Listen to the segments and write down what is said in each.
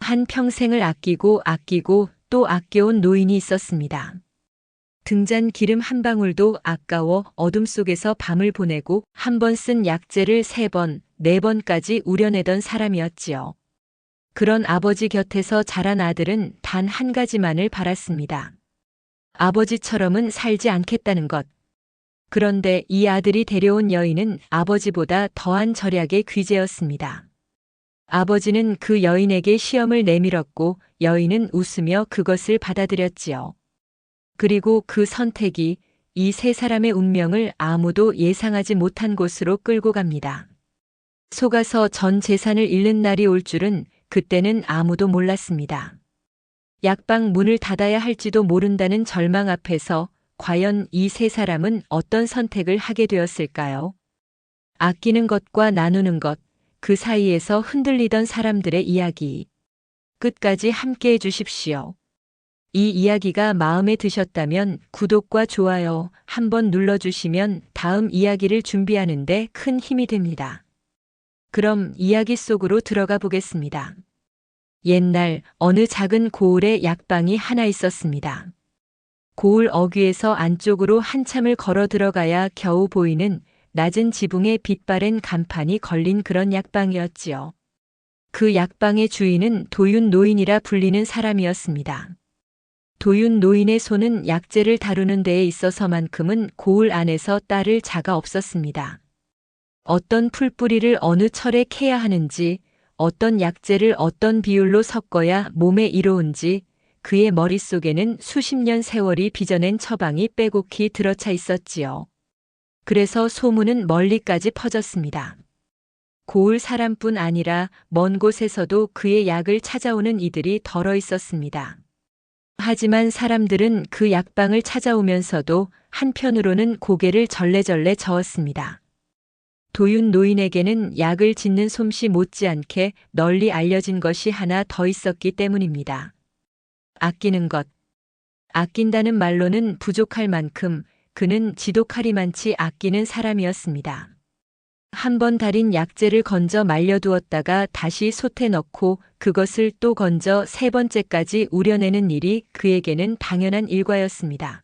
한평생을 아끼고 또 아껴온 노인이 있었습니다. 등잔 기름 한 방울도 아까워 어둠 속에서 밤을 보내고 한 번 쓴 약재를 3번, 4번까지 우려내던 사람이었지요. 그런 아버지 곁에서 자란 아들은 단 한 가지만을 바랐습니다. 아버지처럼은 살지 않겠다는 것. 그런데 이 아들이 데려온 여인은 아버지보다 더한 절약의 귀재였습니다. 아버지는 그 여인에게 시험을 내밀었고 여인은 웃으며 그것을 받아들였지요. 그리고 그 선택이 이 3사람의 운명을 아무도 예상하지 못한 곳으로 끌고 갑니다. 속아서 전 재산을 잃는 날이 올 줄은 그때는 아무도 몰랐습니다. 약방 문을 닫아야 할지도 모른다는 절망 앞에서 과연 이 3사람은 어떤 선택을 하게 되었을까요? 아끼는 것과 나누는 것, 그 사이에서 흔들리던 사람들의 이야기. 끝까지 함께 해주십시오. 이 이야기가 마음에 드셨다면 구독과 좋아요 한번 눌러주시면 다음 이야기를 준비하는데 큰 힘이 됩니다. 그럼 이야기 속으로 들어가 보겠습니다. 옛날 어느 작은 고을에 약방이 하나 있었습니다. 고을 어귀에서 안쪽으로 한참을 걸어 들어가야 겨우 보이는 낮은 지붕에 빛바랜 간판이 걸린 그런 약방이었지요. 그 약방의 주인은 도윤 노인이라 불리는 사람이었습니다. 도윤 노인의 손은 약재를 다루는 데에 있어서만큼은 고을 안에서 따를 자가 없었습니다. 어떤 풀뿌리를 어느 철에 캐야 하는지, 어떤 약재를 어떤 비율로 섞어야 몸에 이로운지 그의 머릿속에는 수십 년 세월이 빚어낸 처방이 빼곡히 들어차 있었지요. 그래서 소문은 멀리까지 퍼졌습니다. 고을 사람뿐 아니라 먼 곳에서도 그의 약을 찾아오는 이들이 덜어 있었습니다. 하지만 사람들은 그 약방을 찾아오면서도 한편으로는 고개를 절레절레 저었습니다. 도윤 노인에게는 약을 짓는 솜씨 못지않게 널리 알려진 것이 하나 더 있었기 때문입니다. 아끼는 것. 아낀다는 말로는 부족할 만큼 그는 지독하리만치 아끼는 사람이었습니다. 한 번 달인 약재를 건져 말려두었다가 다시 솥에 넣고 그것을 또 건져 3번째까지 우려내는 일이 그에게는 당연한 일과였습니다.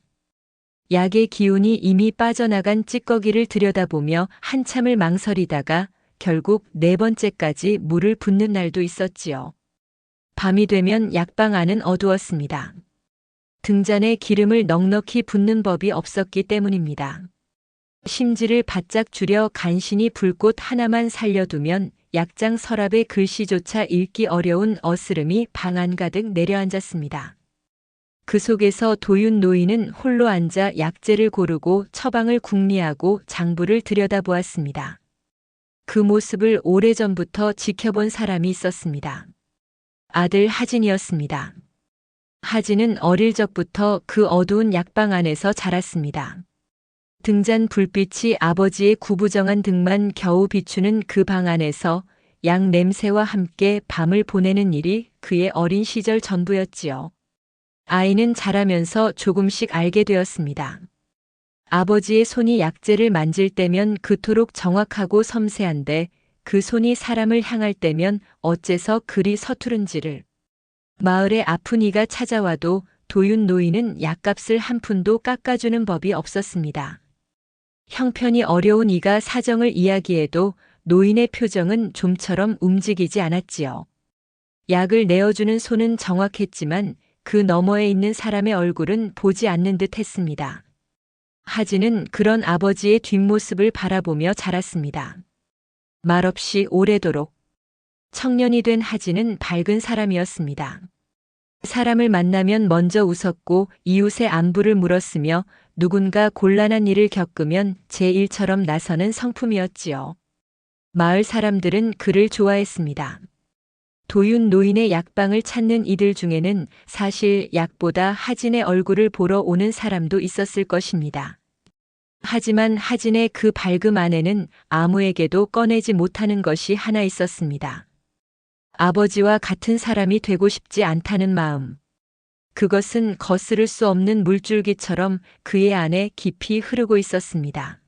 약의 기운이 이미 빠져나간 찌꺼기를 들여다보며 한참을 망설이다가 결국 4번째까지 물을 붓는 날도 있었지요. 밤이 되면 약방 안은 어두웠습니다. 등잔에 기름을 넉넉히 붓는 법이 없었기 때문입니다. 심지를 바짝 줄여 간신히 불꽃 하나만 살려두면 약장 서랍의 글씨조차 읽기 어려운 어스름이 방 안 가득 내려앉았습니다. 그 속에서 도윤 노인은 홀로 앉아 약재를 고르고 처방을 궁리하고 장부를 들여다보았습니다. 그 모습을 오래전부터 지켜본 사람이 있었습니다. 아들 하진이었습니다. 하진은 어릴 적부터 그 어두운 약방 안에서 자랐습니다. 등잔 불빛이 아버지의 구부정한 등만 겨우 비추는 그 방 안에서 약 냄새와 함께 밤을 보내는 일이 그의 어린 시절 전부였지요. 아이는 자라면서 조금씩 알게 되었습니다. 아버지의 손이 약재를 만질 때면 그토록 정확하고 섬세한데 그 손이 사람을 향할 때면 어째서 그리 서투른지를. 마을에 아픈 이가 찾아와도 도윤 노인은 약값을 한 푼도 깎아주는 법이 없었습니다. 형편이 어려운 이가 사정을 이야기해도 노인의 표정은 좀처럼 움직이지 않았지요. 약을 내어주는 손은 정확했지만 그 너머에 있는 사람의 얼굴은 보지 않는 듯 했습니다. 하진은 그런 아버지의 뒷모습을 바라보며 자랐습니다. 말없이 오래도록. 청년이 된 하진은 밝은 사람이었습니다. 사람을 만나면 먼저 웃었고 이웃의 안부를 물었으며 누군가 곤란한 일을 겪으면 제1처럼 나서는 성품이었지요. 마을 사람들은 그를 좋아했습니다. 도윤 노인의 약방을 찾는 이들 중에는 사실 약보다 하진의 얼굴을 보러 오는 사람도 있었을 것입니다. 하지만 하진의 그 밝음 안에는 아무에게도 꺼내지 못하는 것이 하나 있었습니다. 아버지와 같은 사람이 되고 싶지 않다는 마음. 그것은 거스를 수 없는 물줄기처럼 그의 안에 깊이 흐르고 있었습니다.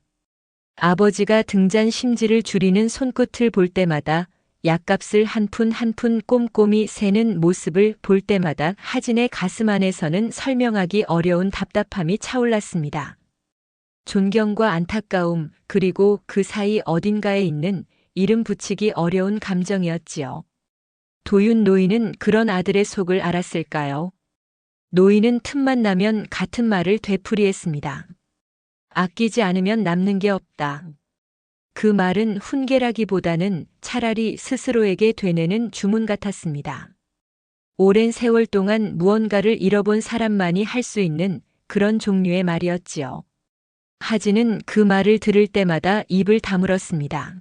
아버지가 등잔 심지를 줄이는 손끝을 볼 때마다 약값을 한 푼 한 푼 꼼꼼히 세는 모습을 볼 때마다 하진의 가슴 안에서는 설명하기 어려운 답답함이 차올랐습니다. 존경과 안타까움, 그리고 그 사이 어딘가에 있는 이름 붙이기 어려운 감정이었지요. 도윤 노인은 그런 아들의 속을 알았을까요? 노인은 틈만 나면 같은 말을 되풀이했습니다. 아끼지 않으면 남는 게 없다. 그 말은 훈계라기보다는 차라리 스스로에게 되뇌는 주문 같았습니다. 오랜 세월 동안 무언가를 잃어본 사람만이 할 수 있는 그런 종류의 말이었지요. 하진은 그 말을 들을 때마다 입을 다물었습니다.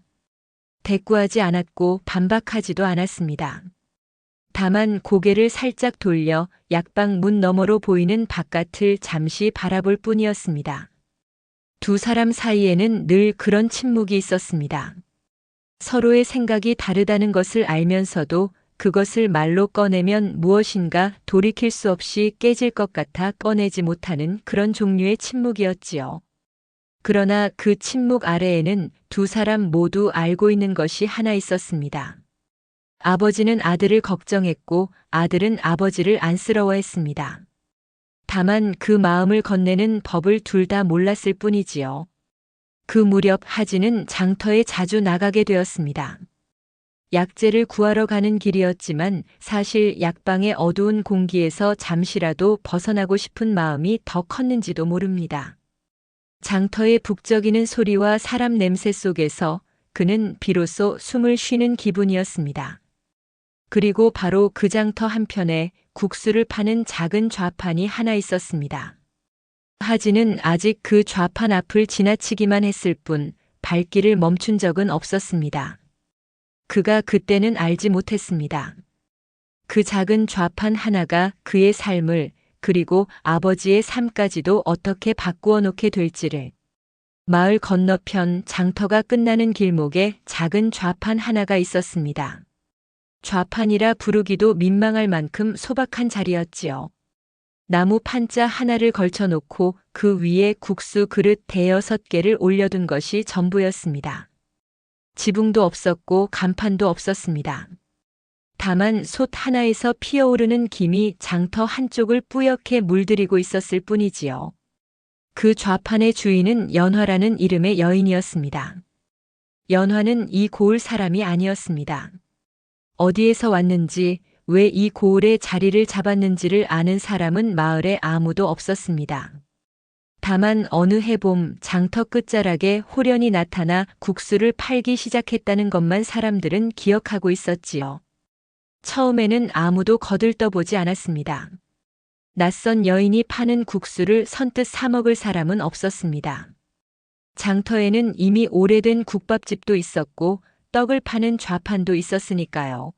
대꾸하지 않았고 반박하지도 않았습니다. 다만 고개를 살짝 돌려 약방 문 너머로 보이는 바깥을 잠시 바라볼 뿐이었습니다. 두 사람 사이에는 늘 그런 침묵이 있었습니다. 서로의 생각이 다르다는 것을 알면서도 그것을 말로 꺼내면 무엇인가 돌이킬 수 없이 깨질 것 같아 꺼내지 못하는 그런 종류의 침묵이었지요. 그러나 그 침묵 아래에는 두 사람 모두 알고 있는 것이 하나 있었습니다. 아버지는 아들을 걱정했고 아들은 아버지를 안쓰러워했습니다. 다만 그 마음을 건네는 법을 둘 다 몰랐을 뿐이지요. 그 무렵 하진은 장터에 자주 나가게 되었습니다. 약재를 구하러 가는 길이었지만 사실 약방의 어두운 공기에서 잠시라도 벗어나고 싶은 마음이 더 컸는지도 모릅니다. 장터의 북적이는 소리와 사람 냄새 속에서 그는 비로소 숨을 쉬는 기분이었습니다. 그리고 바로 그 장터 한편에 국수를 파는 작은 좌판이 하나 있었습니다. 하진은 아직 그 좌판 앞을 지나치기만 했을 뿐 발길을 멈춘 적은 없었습니다. 그가 그때는 알지 못했습니다. 그 작은 좌판 하나가 그의 삶을 그리고 아버지의 삶까지도 어떻게 바꾸어 놓게 될지를. 마을 건너편 장터가 끝나는 길목에 작은 좌판 하나가 있었습니다. 좌판이라 부르기도 민망할 만큼 소박한 자리였지요. 나무 판자 하나를 걸쳐놓고 그 위에 국수 그릇 대여섯 개를 올려둔 것이 전부였습니다. 지붕도 없었고 간판도 없었습니다. 다만 솥 하나에서 피어오르는 김이 장터 한쪽을 뿌옇게 물들이고 있었을 뿐이지요. 그 좌판의 주인은 연화라는 이름의 여인이었습니다. 연화는 이 고을 사람이 아니었습니다. 어디에서 왔는지, 왜 이 고을에 자리를 잡았는지를 아는 사람은 마을에 아무도 없었습니다. 다만 어느 해봄 장터 끝자락에 홀연히 나타나 국수를 팔기 시작했다는 것만 사람들은 기억하고 있었지요. 처음에는 아무도 거들떠보지 않았습니다. 낯선 여인이 파는 국수를 선뜻 사 먹을 사람은 없었습니다. 장터에는 이미 오래된 국밥집도 있었고 떡을 파는 좌판도 있었으니까요.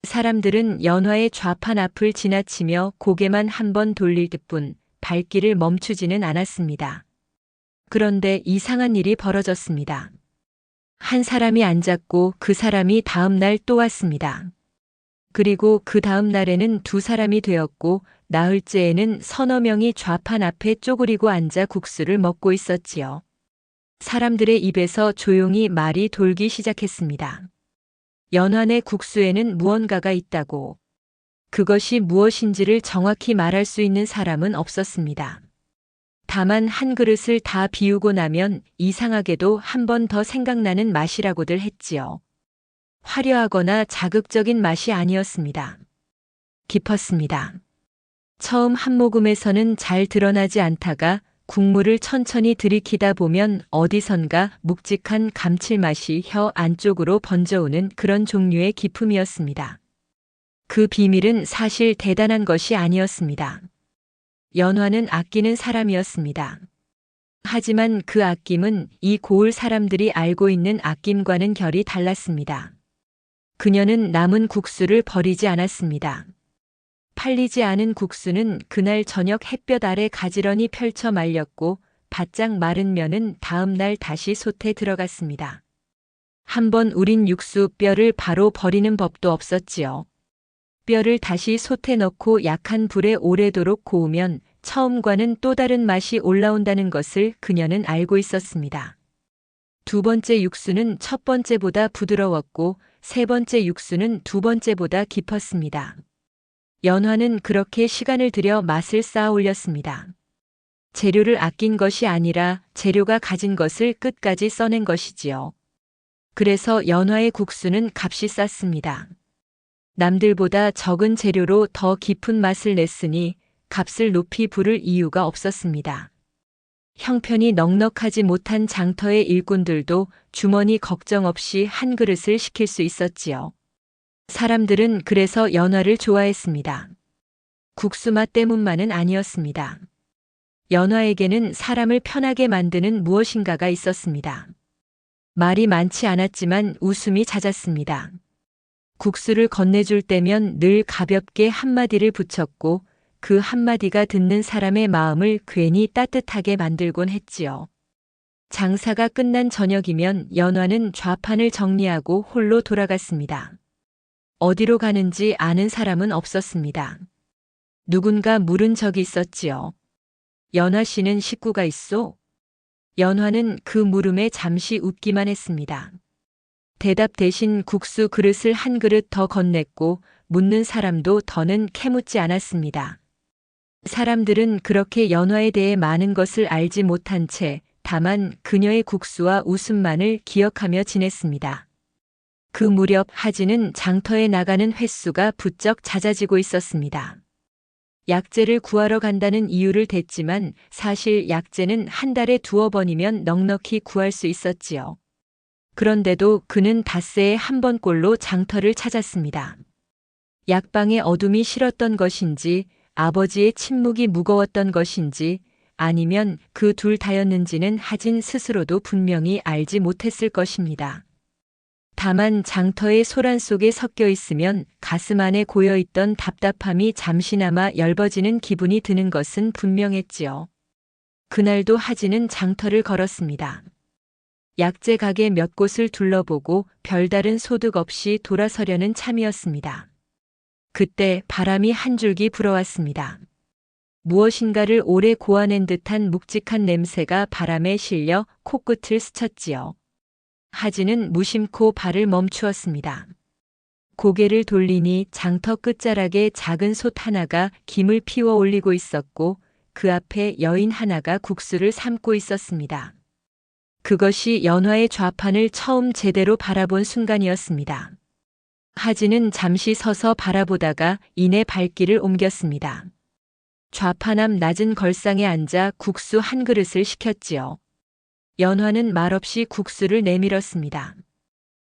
사람들은 연화의 좌판 앞을 지나치며 고개만 한번 돌릴 듯뿐 발길을 멈추지는 않았습니다. 그런데 이상한 일이 벌어졌습니다. 한 사람이 앉았고 그 사람이 다음 날 또 왔습니다. 그리고 그 다음 날에는 두 사람이 되었고 나흘째에는 서너 명이 좌판 앞에 쪼그리고 앉아 국수를 먹고 있었지요. 사람들의 입에서 조용히 말이 돌기 시작했습니다. 연환의 국수에는 무언가가 있다고. 그것이 무엇인지를 정확히 말할 수 있는 사람은 없었습니다. 다만 한 그릇을 다 비우고 나면 이상하게도 한 번 더 생각나는 맛이라고들 했지요. 화려하거나 자극적인 맛이 아니었습니다. 깊었습니다. 처음 한 모금에서는 잘 드러나지 않다가 국물을 천천히 들이키다 보면 어디선가 묵직한 감칠맛이 혀 안쪽으로 번져오는 그런 종류의 기품이었습니다. 그 비밀은 사실 대단한 것이 아니었습니다. 연화는 아끼는 사람이었습니다. 하지만 그 아낌은 이 고을 사람들이 알고 있는 아낌과는 결이 달랐습니다. 그녀는 남은 국수를 버리지 않았습니다. 팔리지 않은 국수는 그날 저녁 햇볕 아래 가지런히 펼쳐 말렸고 바짝 마른 면은 다음 날 다시 솥에 들어갔습니다. 한번 우린 육수 뼈를 바로 버리는 법도 없었지요. 뼈를 다시 솥에 넣고 약한 불에 오래도록 고우면 처음과는 또 다른 맛이 올라온다는 것을 그녀는 알고 있었습니다. 두 번째 육수는 첫 번째보다 부드러웠고 세 번째 육수는 두 번째보다 깊었습니다. 연화는 그렇게 시간을 들여 맛을 쌓아 올렸습니다. 재료를 아낀 것이 아니라 재료가 가진 것을 끝까지 써낸 것이지요. 그래서 연화의 국수는 값이 쌌습니다. 남들보다 적은 재료로 더 깊은 맛을 냈으니 값을 높이 부를 이유가 없었습니다. 형편이 넉넉하지 못한 장터의 일꾼들도 주머니 걱정 없이 한 그릇을 시킬 수 있었지요. 사람들은 그래서 연화를 좋아했습니다. 국수 맛 때문만은 아니었습니다. 연화에게는 사람을 편하게 만드는 무엇인가가 있었습니다. 말이 많지 않았지만 웃음이 잦았습니다. 국수를 건네줄 때면 늘 가볍게 한마디를 붙였고 그 한마디가 듣는 사람의 마음을 괜히 따뜻하게 만들곤 했지요. 장사가 끝난 저녁이면 연화는 좌판을 정리하고 홀로 돌아갔습니다. 어디로 가는지 아는 사람은 없었습니다. 누군가 물은 적이 있었지요. 연화 씨는 식구가 있소? 연화는 그 물음에 잠시 웃기만 했습니다. 대답 대신 국수 그릇을 한 그릇 더 건넸고 묻는 사람도 더는 캐묻지 않았습니다. 사람들은 그렇게 연화에 대해 많은 것을 알지 못한 채 다만 그녀의 국수와 웃음만을 기억하며 지냈습니다. 그 무렵 하진은 장터에 나가는 횟수가 부쩍 잦아지고 있었습니다. 약재를 구하러 간다는 이유를 댔지만 사실 약재는 한 달에 2-3번이면 넉넉히 구할 수 있었지요. 그런데도 그는 닷새에 한 번꼴로 장터를 찾았습니다. 약방의 어둠이 싫었던 것인지 아버지의 침묵이 무거웠던 것인지 아니면 그 둘 다였는지는 하진 스스로도 분명히 알지 못했을 것입니다. 다만 장터의 소란 속에 섞여 있으면 가슴 안에 고여있던 답답함이 잠시나마 엷어지는 기분이 드는 것은 분명했지요. 그날도 하진은 장터를 걸었습니다. 약재 가게 몇 곳을 둘러보고 별다른 소득 없이 돌아서려는 참이었습니다. 그때 바람이 한 줄기 불어왔습니다. 무엇인가를 오래 고아낸 듯한 묵직한 냄새가 바람에 실려 코끝을 스쳤지요. 하진은 무심코 발을 멈추었습니다. 고개를 돌리니 장터 끝자락에 작은 솥 하나가 김을 피워 올리고 있었고 그 앞에 여인 하나가 국수를 삶고 있었습니다. 그것이 연화의 좌판을 처음 제대로 바라본 순간이었습니다. 하진은 잠시 서서 바라보다가 이내 발길을 옮겼습니다. 좌판 앞 낮은 걸상에 앉아 국수 한 그릇을 시켰지요. 연화는 말없이 국수를 내밀었습니다.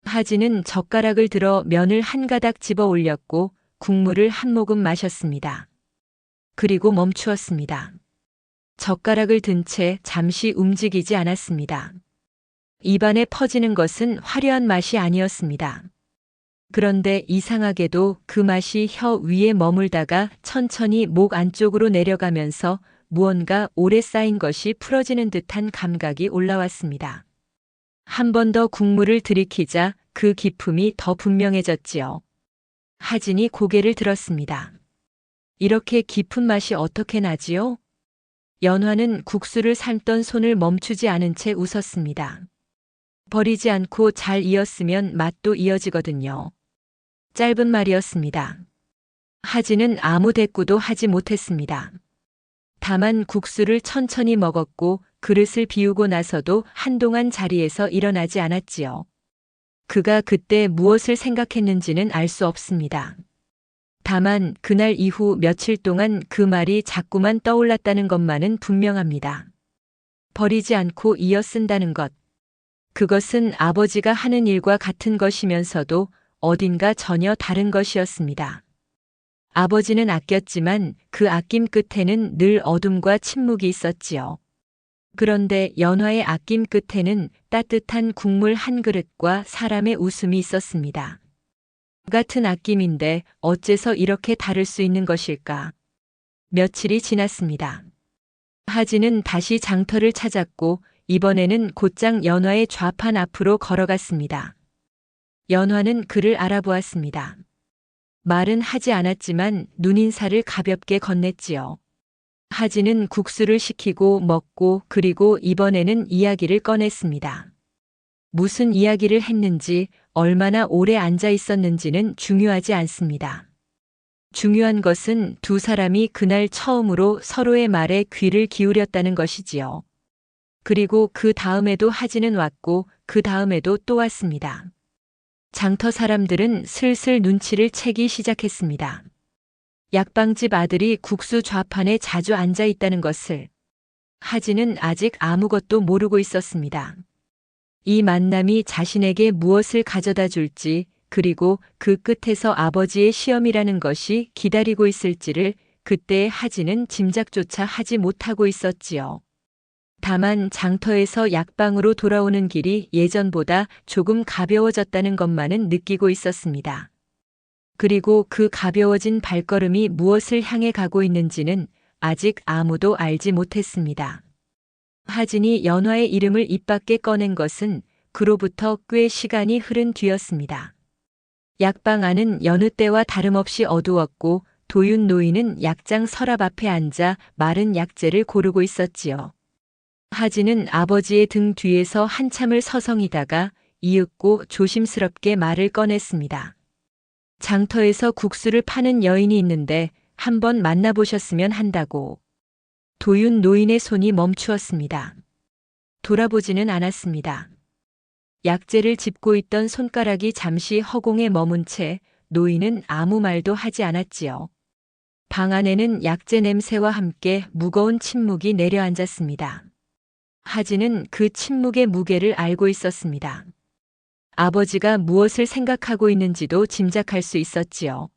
하진은 젓가락을 들어 면을 한 가닥 집어 올렸고 국물을 한 모금 마셨습니다. 그리고 멈추었습니다. 젓가락을 든 채 잠시 움직이지 않았습니다. 입안에 퍼지는 것은 화려한 맛이 아니었습니다. 그런데 이상하게도 그 맛이 혀 위에 머물다가 천천히 목 안쪽으로 내려가면서 무언가 오래 쌓인 것이 풀어지는 듯한 감각이 올라왔습니다. 한 번 더 국물을 들이키자 그 기품이 더 분명해졌지요. 하진이 고개를 들었습니다. 이렇게 깊은 맛이 어떻게 나지요? 연화는 국수를 삶던 손을 멈추지 않은 채 웃었습니다. 버리지 않고 잘 이었으면 맛도 이어지거든요. 짧은 말이었습니다. 하진은 아무 대꾸도 하지 못했습니다. 다만 국수를 천천히 먹었고 그릇을 비우고 나서도 한동안 자리에서 일어나지 않았지요. 그가 그때 무엇을 생각했는지는 알 수 없습니다. 다만 그날 이후 며칠 동안 그 말이 자꾸만 떠올랐다는 것만은 분명합니다. 버리지 않고 이어 쓴다는 것. 그것은 아버지가 하는 일과 같은 것이면서도 어딘가 전혀 다른 것이었습니다. 아버지는 아꼈지만 그 아낌 끝에는 늘 어둠과 침묵이 있었지요. 그런데 연화의 아낌 끝에는 따뜻한 국물 한 그릇과 사람의 웃음이 있었습니다. 같은 아낌인데 어째서 이렇게 다를 수 있는 것일까? 며칠이 지났습니다. 하진은 다시 장터를 찾았고 이번에는 곧장 연화의 좌판 앞으로 걸어갔습니다. 연화는 그를 알아보았습니다. 말은 하지 않았지만 눈인사를 가볍게 건넸지요. 하진은 국수를 시키고 먹고 그리고 이번에는 이야기를 꺼냈습니다. 무슨 이야기를 했는지, 얼마나 오래 앉아 있었는지는 중요하지 않습니다. 중요한 것은 두 사람이 그날 처음으로 서로의 말에 귀를 기울였다는 것이지요. 그리고 그 다음에도 하진은 왔고 그 다음에도 또 왔습니다. 장터 사람들은 슬슬 눈치를 채기 시작했습니다. 약방집 아들이 국수 좌판에 자주 앉아 있다는 것을. 하진은 아직 아무것도 모르고 있었습니다. 이 만남이 자신에게 무엇을 가져다 줄지, 그리고 그 끝에서 아버지의 시험이라는 것이 기다리고 있을지를 그때의 하진은 짐작조차 하지 못하고 있었지요. 다만 장터에서 약방으로 돌아오는 길이 예전보다 조금 가벼워졌다는 것만은 느끼고 있었습니다. 그리고 그 가벼워진 발걸음이 무엇을 향해 가고 있는지는 아직 아무도 알지 못했습니다. 하진이 연화의 이름을 입 밖에 꺼낸 것은 그로부터 꽤 시간이 흐른 뒤였습니다. 약방 안은 여느 때와 다름없이 어두웠고 도윤 노인은 약장 서랍 앞에 앉아 마른 약재를 고르고 있었지요. 하진은 아버지의 등 뒤에서 한참을 서성이다가 이윽고 조심스럽게 말을 꺼냈습니다. 장터에서 국수를 파는 여인이 있는데 한번 만나보셨으면 한다고. 도윤 노인의 손이 멈추었습니다. 돌아보지는 않았습니다. 약재를 짚고 있던 손가락이 잠시 허공에 머문 채 노인은 아무 말도 하지 않았지요. 방 안에는 약재 냄새와 함께 무거운 침묵이 내려앉았습니다. 하진은 그 침묵의 무게를 알고 있었습니다. 아버지가 무엇을 생각하고 있는지도 짐작할 수 있었지요.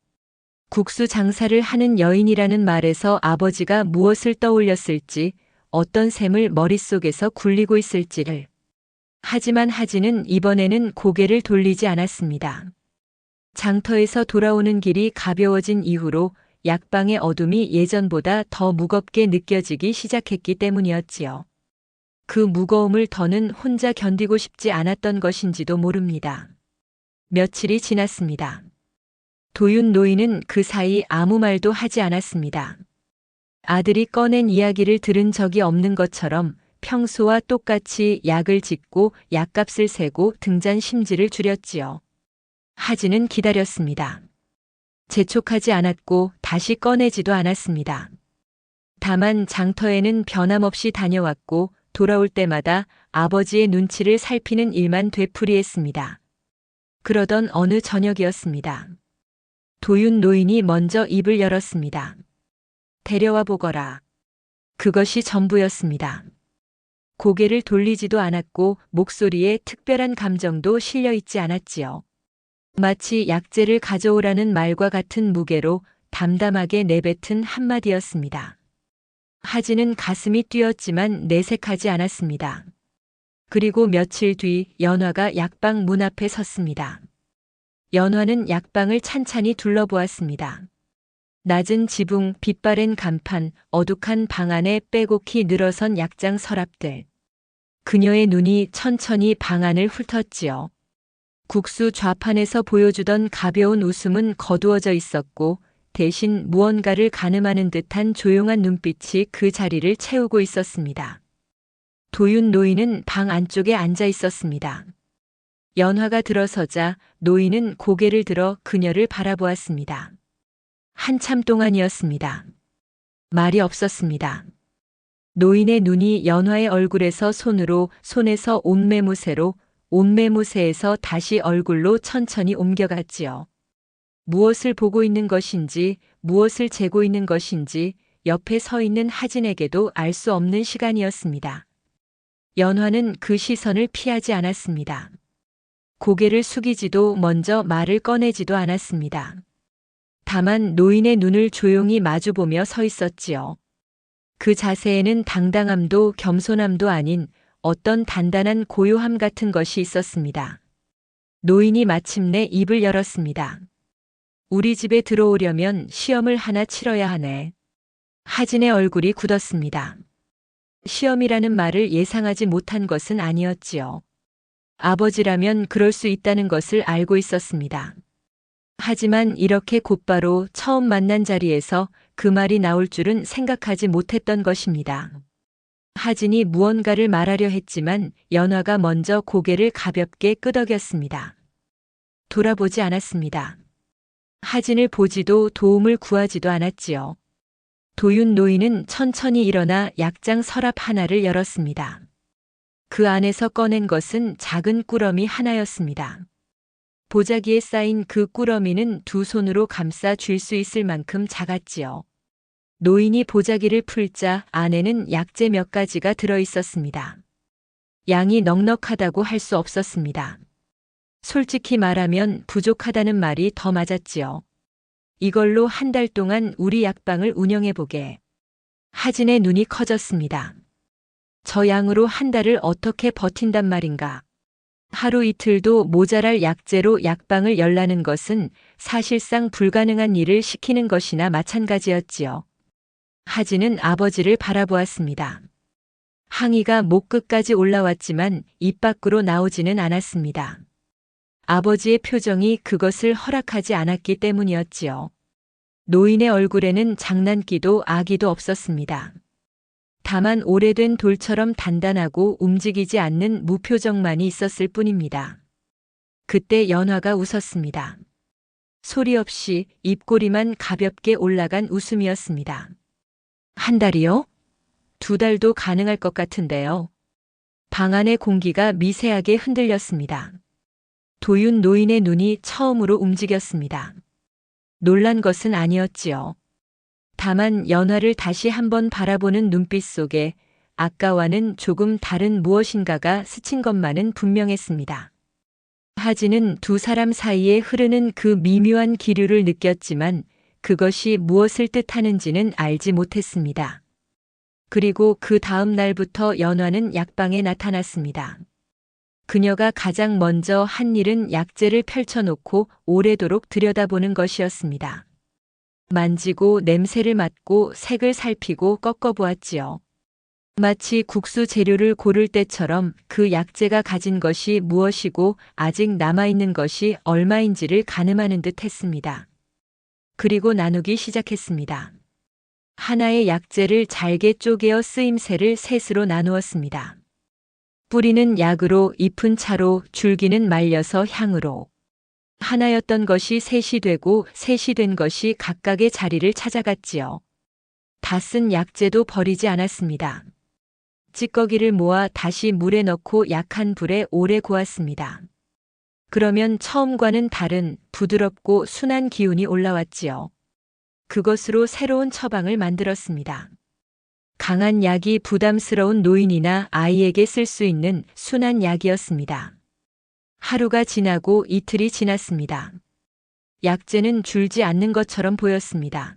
국수 장사를 하는 여인이라는 말에서 아버지가 무엇을 떠올렸을지, 어떤 셈을 머릿속에서 굴리고 있을지를. 하지만 하진은 이번에는 고개를 돌리지 않았습니다. 장터에서 돌아오는 길이 가벼워진 이후로 약방의 어둠이 예전보다 더 무겁게 느껴지기 시작했기 때문이었지요. 그 무거움을 더는 혼자 견디고 싶지 않았던 것인지도 모릅니다. 며칠이 지났습니다. 도윤 노인은 그 사이 아무 말도 하지 않았습니다. 아들이 꺼낸 이야기를 들은 적이 없는 것처럼 평소와 똑같이 약을 짓고 약값을 세고 등잔 심지를 줄였지요. 하진은 기다렸습니다. 재촉하지 않았고 다시 꺼내지도 않았습니다. 다만 장터에는 변함없이 다녀왔고 돌아올 때마다 아버지의 눈치를 살피는 일만 되풀이했습니다. 그러던 어느 저녁이었습니다. 도윤 노인이 먼저 입을 열었습니다. 데려와 보거라. 그것이 전부였습니다. 고개를 돌리지도 않았고 목소리에 특별한 감정도 실려 있지 않았지요. 마치 약재를 가져오라는 말과 같은 무게로 담담하게 내뱉은 한마디였습니다. 하진은 가슴이 뛰었지만 내색하지 않았습니다. 그리고 며칠 뒤 연화가 약방 문 앞에 섰습니다. 연화는 약방을 찬찬히 둘러보았습니다. 낮은 지붕, 빛바랜 간판, 어둑한 방 안에 빼곡히 늘어선 약장 서랍들. 그녀의 눈이 천천히 방 안을 훑었지요. 국수 좌판에서 보여주던 가벼운 웃음은 거두어져 있었고 대신 무언가를 가늠하는 듯한 조용한 눈빛이 그 자리를 채우고 있었습니다. 도윤 노인은 방 안쪽에 앉아 있었습니다. 연화가 들어서자 노인은 고개를 들어 그녀를 바라보았습니다. 한참 동안이었습니다. 말이 없었습니다. 노인의 눈이 연화의 얼굴에서 손에서 옷매무새로, 옷매무새에서 다시 얼굴로 천천히 옮겨갔지요. 무엇을 보고 있는 것인지, 무엇을 재고 있는 것인지 옆에 서 있는 하진에게도 알 수 없는 시간이었습니다. 연화는 그 시선을 피하지 않았습니다. 고개를 숙이지도 먼저 말을 꺼내지도 않았습니다. 다만 노인의 눈을 조용히 마주보며 서 있었지요. 그 자세에는 당당함도 겸손함도 아닌 어떤 단단한 고요함 같은 것이 있었습니다. 노인이 마침내 입을 열었습니다. 우리 집에 들어오려면 시험을 하나 치러야 하네. 하진의 얼굴이 굳었습니다. 시험이라는 말을 예상하지 못한 것은 아니었지요. 아버지라면 그럴 수 있다는 것을 알고 있었습니다. 하지만 이렇게 곧바로 처음 만난 자리에서 그 말이 나올 줄은 생각하지 못했던 것입니다. 하진이 무언가를 말하려 했지만 연화가 먼저 고개를 가볍게 끄덕였습니다. 돌아보지 않았습니다. 하진을 보지도 도움을 구하지도 않았지요. 도윤 노인은 천천히 일어나 약장 서랍 하나를 열었습니다. 그 안에서 꺼낸 것은 작은 꾸러미 하나였습니다. 보자기에 쌓인 그 꾸러미는 두 손으로 감싸 쥘 수 있을 만큼 작았지요. 노인이 보자기를 풀자 안에는 약재 몇 가지가 들어 있었습니다. 양이 넉넉하다고 할 수 없었습니다. 솔직히 말하면 부족하다는 말이 더 맞았지요. 이걸로 한 달 동안 우리 약방을 운영해보게. 하진의 눈이 커졌습니다. 저 양으로 한 달을 어떻게 버틴단 말인가. 하루 이틀도 모자랄 약재로 약방을 열라는 것은 사실상 불가능한 일을 시키는 것이나 마찬가지였지요. 하진은 아버지를 바라보았습니다. 항의가 목 끝까지 올라왔지만 입 밖으로 나오지는 않았습니다. 아버지의 표정이 그것을 허락하지 않았기 때문이었지요. 노인의 얼굴에는 장난기도 악의도 없었습니다. 다만 오래된 돌처럼 단단하고 움직이지 않는 무표정만이 있었을 뿐입니다. 그때 연화가 웃었습니다. 소리 없이 입꼬리만 가볍게 올라간 웃음이었습니다. 한 달이요? 두 달도 가능할 것 같은데요. 방 안의 공기가 미세하게 흔들렸습니다. 도윤 노인의 눈이 처음으로 움직였습니다. 놀란 것은 아니었지요. 다만 연화를 다시 한번 바라보는 눈빛 속에 아까와는 조금 다른 무엇인가가 스친 것만은 분명했습니다. 하진은 두 사람 사이에 흐르는 그 미묘한 기류를 느꼈지만 그것이 무엇을 뜻하는지는 알지 못했습니다. 그리고 그 다음 날부터 연화는 약방에 나타났습니다. 그녀가 가장 먼저 한 일은 약재를 펼쳐놓고 오래도록 들여다보는 것이었습니다. 만지고 냄새를 맡고 색을 살피고 꺾어보았지요. 마치 국수 재료를 고를 때처럼 그 약재가 가진 것이 무엇이고 아직 남아있는 것이 얼마인지를 가늠하는 듯 했습니다. 그리고 나누기 시작했습니다. 하나의 약재를 잘게 쪼개어 쓰임새를 셋으로 나누었습니다. 뿌리는 약으로, 잎은 차로, 줄기는 말려서 향으로. 하나였던 것이 셋이 되고 셋이 된 것이 각각의 자리를 찾아갔지요. 다 쓴 약재도 버리지 않았습니다. 찌꺼기를 모아 다시 물에 넣고 약한 불에 오래 구웠습니다. 그러면 처음과는 다른 부드럽고 순한 기운이 올라왔지요. 그것으로 새로운 처방을 만들었습니다. 강한 약이 부담스러운 노인이나 아이에게 쓸 수 있는 순한 약이었습니다. 하루가 지나고 이틀이 지났습니다. 약재는 줄지 않는 것처럼 보였습니다.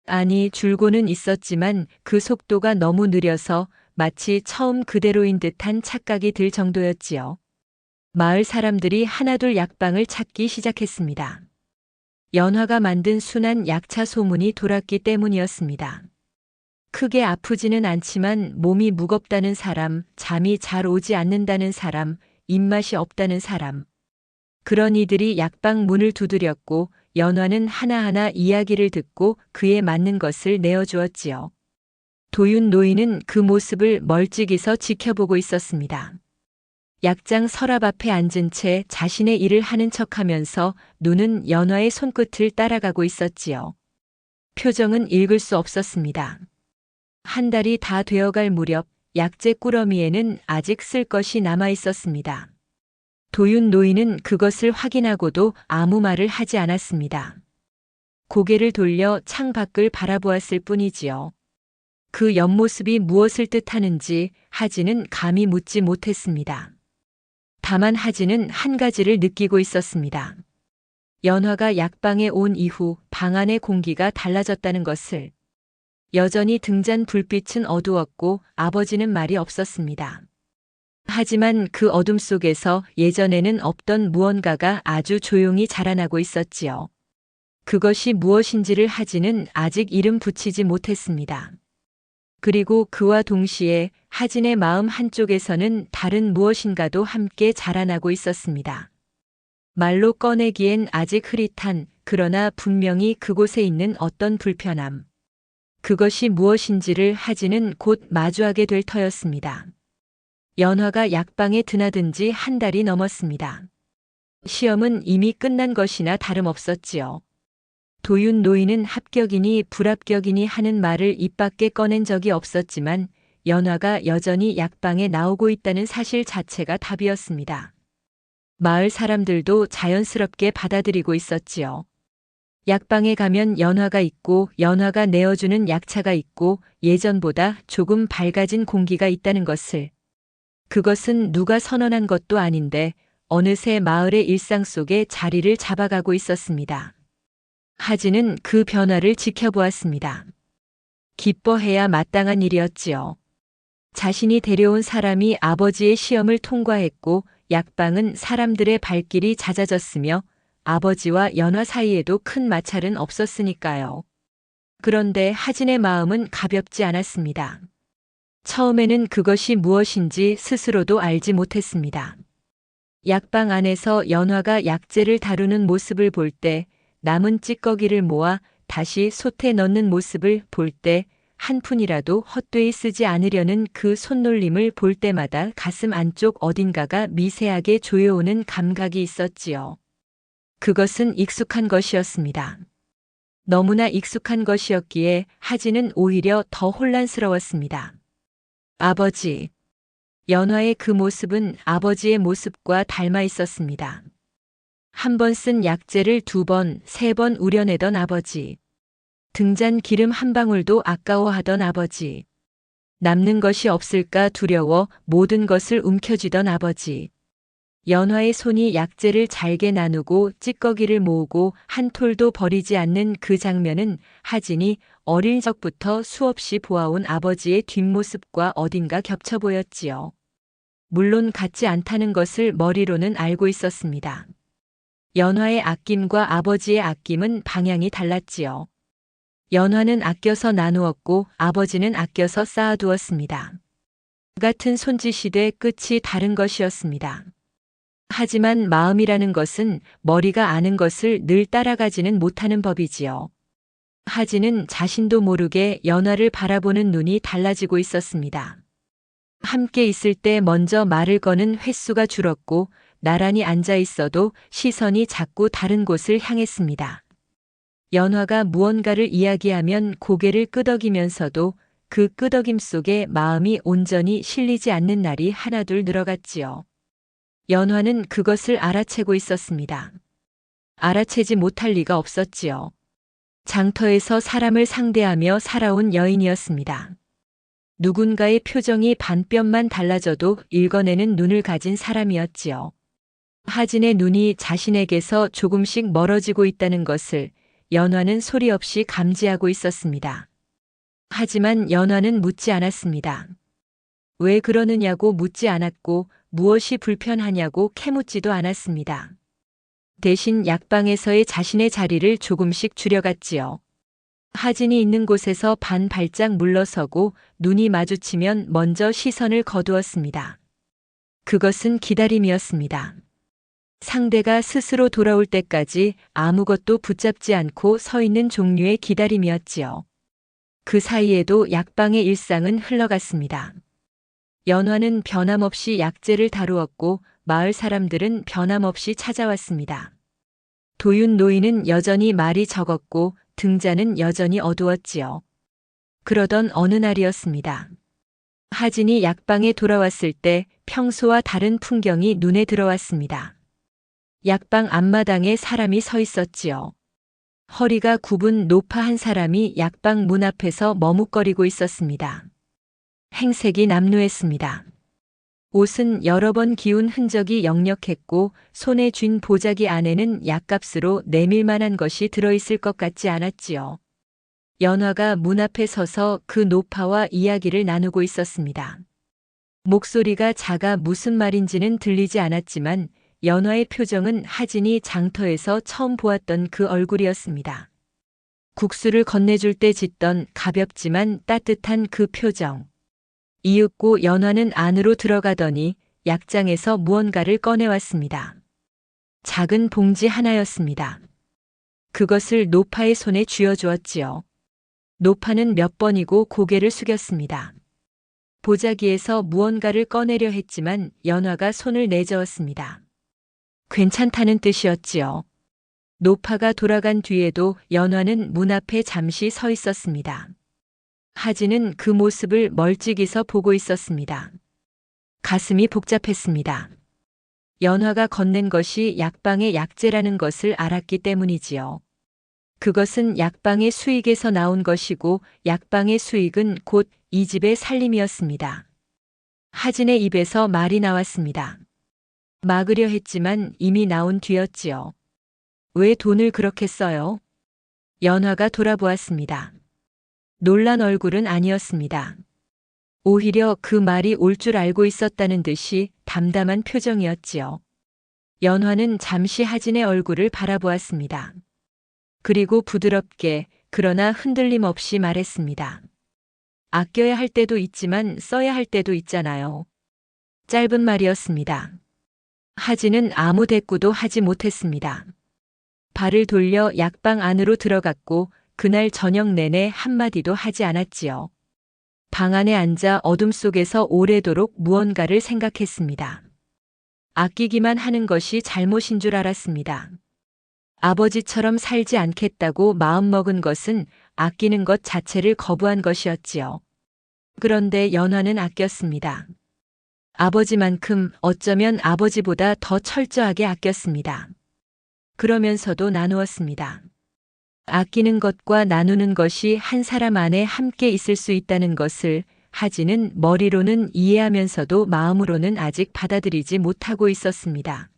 아니, 줄고는 있었지만 그 속도가 너무 느려서 마치 처음 그대로인 듯한 착각이 들 정도였지요. 마을 사람들이 하나둘 약방을 찾기 시작했습니다. 연화가 만든 순한 약차 소문이 돌았기 때문이었습니다. 크게 아프지는 않지만 몸이 무겁다는 사람, 잠이 잘 오지 않는다는 사람, 입맛이 없다는 사람. 그런 이들이 약방 문을 두드렸고 연화는 하나하나 이야기를 듣고 그에 맞는 것을 내어주었지요. 도윤 노인은 그 모습을 멀찍이서 지켜보고 있었습니다. 약장 서랍 앞에 앉은 채 자신의 일을 하는 척하면서 눈은 연화의 손끝을 따라가고 있었지요. 표정은 읽을 수 없었습니다. 한 달이 다 되어갈 무렵 약재 꾸러미에는 아직 쓸 것이 남아 있었습니다. 도윤 노인은 그것을 확인하고도 아무 말을 하지 않았습니다. 고개를 돌려 창 밖을 바라보았을 뿐이지요. 그 옆모습이 무엇을 뜻하는지 하진은 감히 묻지 못했습니다. 다만 하진은 한 가지를 느끼고 있었습니다. 연화가 약방에 온 이후 방 안의 공기가 달라졌다는 것을. 여전히 등잔 불빛은 어두웠고 아버지는 말이 없었습니다. 하지만 그 어둠 속에서 예전에는 없던 무언가가 아주 조용히 자라나고 있었지요. 그것이 무엇인지를 하진은 아직 이름 붙이지 못했습니다. 그리고 그와 동시에 하진의 마음 한쪽에서는 다른 무엇인가도 함께 자라나고 있었습니다. 말로 꺼내기엔 아직 흐릿한, 그러나 분명히 그곳에 있는 어떤 불편함. 그것이 무엇인지를 하진은 곧 마주하게 될 터였습니다. 연화가 약방에 드나든 지 한 달이 넘었습니다. 시험은 이미 끝난 것이나 다름없었지요. 도윤 노인은 합격이니 불합격이니 하는 말을 입 밖에 꺼낸 적이 없었지만 연화가 여전히 약방에 나오고 있다는 사실 자체가 답이었습니다. 마을 사람들도 자연스럽게 받아들이고 있었지요. 약방에 가면 연화가 있고 연화가 내어주는 약차가 있고 예전보다 조금 밝아진 공기가 있다는 것을. 그것은 누가 선언한 것도 아닌데 어느새 마을의 일상 속에 자리를 잡아가고 있었습니다. 하진은 그 변화를 지켜보았습니다. 기뻐해야 마땅한 일이었지요. 자신이 데려온 사람이 아버지의 시험을 통과했고 약방은 사람들의 발길이 잦아졌으며 아버지와 연화 사이에도 큰 마찰은 없었으니까요. 그런데 하진의 마음은 가볍지 않았습니다. 처음에는 그것이 무엇인지 스스로도 알지 못했습니다. 약방 안에서 연화가 약재를 다루는 모습을 볼 때, 남은 찌꺼기를 모아 다시 솥에 넣는 모습을 볼 때, 한 푼이라도 헛되이 쓰지 않으려는 그 손놀림을 볼 때마다 가슴 안쪽 어딘가가 미세하게 조여오는 감각이 있었지요. 그것은 익숙한 것이었습니다. 너무나 익숙한 것이었기에 하진은 오히려 더 혼란스러웠습니다. 아버지. 연화의 그 모습은 아버지의 모습과 닮아 있었습니다. 한 번 쓴 약재를 2번, 3번 우려내던 아버지. 등잔 기름 한 방울도 아까워하던 아버지. 남는 것이 없을까 두려워 모든 것을 움켜쥐던 아버지. 연화의 손이 약재를 잘게 나누고 찌꺼기를 모으고 한 톨도 버리지 않는 그 장면은 하진이 어릴 적부터 수없이 보아온 아버지의 뒷모습과 어딘가 겹쳐 보였지요. 물론 같지 않다는 것을 머리로는 알고 있었습니다. 연화의 아낌과 아버지의 아낌은 방향이 달랐지요. 연화는 아껴서 나누었고 아버지는 아껴서 쌓아두었습니다. 같은 손짓이되 끝이 다른 것이었습니다. 하지만 마음이라는 것은 머리가 아는 것을 늘 따라가지는 못하는 법이지요. 하진은 자신도 모르게 연화를 바라보는 눈이 달라지고 있었습니다. 함께 있을 때 먼저 말을 거는 횟수가 줄었고 나란히 앉아 있어도 시선이 자꾸 다른 곳을 향했습니다. 연화가 무언가를 이야기하면 고개를 끄덕이면서도 그 끄덕임 속에 마음이 온전히 실리지 않는 날이 하나둘 늘어갔지요. 연화는 그것을 알아채고 있었습니다. 알아채지 못할 리가 없었지요. 장터에서 사람을 상대하며 살아온 여인이었습니다. 누군가의 표정이 반뼘만 달라져도 읽어내는 눈을 가진 사람이었지요. 하진의 눈이 자신에게서 조금씩 멀어지고 있다는 것을 연화는 소리 없이 감지하고 있었습니다. 하지만 연화는 묻지 않았습니다. 왜 그러느냐고 묻지 않았고 무엇이 불편하냐고 캐묻지도 않았습니다. 대신 약방에서의 자신의 자리를 조금씩 줄여갔지요. 하진이 있는 곳에서 반 발짝 물러서고 눈이 마주치면 먼저 시선을 거두었습니다. 그것은 기다림이었습니다. 상대가 스스로 돌아올 때까지 아무것도 붙잡지 않고 서 있는 종류의 기다림이었지요. 그 사이에도 약방의 일상은 흘러갔습니다. 연화는 변함없이 약재를 다루었고 마을 사람들은 변함없이 찾아왔습니다. 도윤 노인은 여전히 말이 적었고 등잔은 여전히 어두웠지요. 그러던 어느 날이었습니다. 하진이 약방에 돌아왔을 때 평소와 다른 풍경이 눈에 들어왔습니다. 약방 앞마당에 사람이 서 있었지요. 허리가 굽은 노파 한 사람이 약방 문 앞에서 머뭇거리고 있었습니다. 행색이 남루했습니다. 옷은 여러 번 기운 흔적이 역력했고 손에 쥔 보자기 안에는 약값으로 내밀만한 것이 들어있을 것 같지 않았지요. 연화가 문 앞에 서서 그 노파와 이야기를 나누고 있었습니다. 목소리가 작아 무슨 말인지는 들리지 않았지만 연화의 표정은 하진이 장터에서 처음 보았던 그 얼굴이었습니다. 국수를 건네줄 때 짓던 가볍지만 따뜻한 그 표정. 이윽고 연화는 안으로 들어가더니 약장에서 무언가를 꺼내왔습니다. 작은 봉지 하나였습니다. 그것을 노파의 손에 쥐어주었지요. 노파는 몇 번이고 고개를 숙였습니다. 보자기에서 무언가를 꺼내려 했지만 연화가 손을 내저었습니다. 괜찮다는 뜻이었지요. 노파가 돌아간 뒤에도 연화는 문 앞에 잠시 서 있었습니다. 하진은 그 모습을 멀찍이서 보고 있었습니다. 가슴이 복잡했습니다. 연화가 건넨 것이 약방의 약재라는 것을 알았기 때문이지요. 그것은 약방의 수익에서 나온 것이고 약방의 수익은 곧 이 집의 살림이었습니다. 하진의 입에서 말이 나왔습니다. 막으려 했지만 이미 나온 뒤였지요. 왜 돈을 그렇게 써요? 연화가 돌아보았습니다. 놀란 얼굴은 아니었습니다. 오히려 그 말이 올 줄 알고 있었다는 듯이 담담한 표정이었지요. 연화는 잠시 하진의 얼굴을 바라보았습니다. 그리고 부드럽게 그러나 흔들림 없이 말했습니다. 아껴야 할 때도 있지만 써야 할 때도 있잖아요. 짧은 말이었습니다. 하진은 아무 대꾸도 하지 못했습니다. 발을 돌려 약방 안으로 들어갔고 그날 저녁 내내 한마디도 하지 않았지요. 방 안에 앉아 어둠 속에서 오래도록 무언가를 생각했습니다. 아끼기만 하는 것이 잘못인 줄 알았습니다. 아버지처럼 살지 않겠다고 마음먹은 것은 아끼는 것 자체를 거부한 것이었지요. 그런데 연화는 아꼈습니다. 아버지만큼 어쩌면 아버지보다 더 철저하게 아꼈습니다. 그러면서도 나누었습니다. 아끼는 것과 나누는 것이 한 사람 안에 함께 있을 수 있다는 것을 하진은 머리로는 이해하면서도 마음으로는 아직 받아들이지 못하고 있었습니다.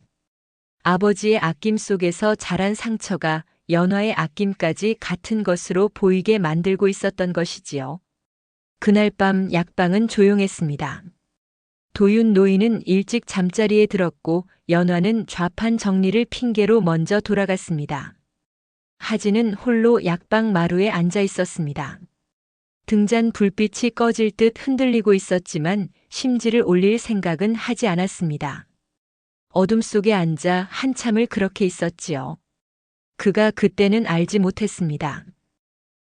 아버지의 아낌 속에서 자란 상처가 연화의 아낌까지 같은 것으로 보이게 만들고 있었던 것이지요. 그날 밤 약방은 조용했습니다. 도윤 노인은 일찍 잠자리에 들었고 연화는 좌판 정리를 핑계로 먼저 돌아갔습니다. 하진은 홀로 약방 마루에 앉아 있었습니다. 등잔 불빛이 꺼질 듯 흔들리고 있었지만 심지를 올릴 생각은 하지 않았습니다. 어둠 속에 앉아 한참을 그렇게 있었지요. 그가 그때는 알지 못했습니다.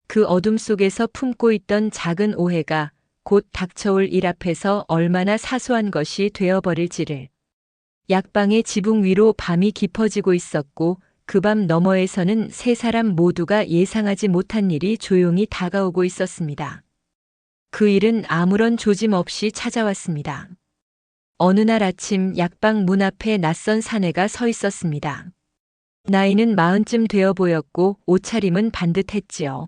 그 어둠 속에서 품고 있던 작은 오해가 곧 닥쳐올 일 앞에서 얼마나 사소한 것이 되어버릴지를. 약방의 지붕 위로 밤이 깊어지고 있었고 그 밤 너머에서는 세 사람 모두가 예상하지 못한 일이 조용히 다가오고 있었습니다. 그 일은 아무런 조짐 없이 찾아왔습니다. 어느 날 아침 약방 문 앞에 낯선 사내가 서 있었습니다. 나이는 40쯤 되어 보였고 옷차림은 반듯했지요.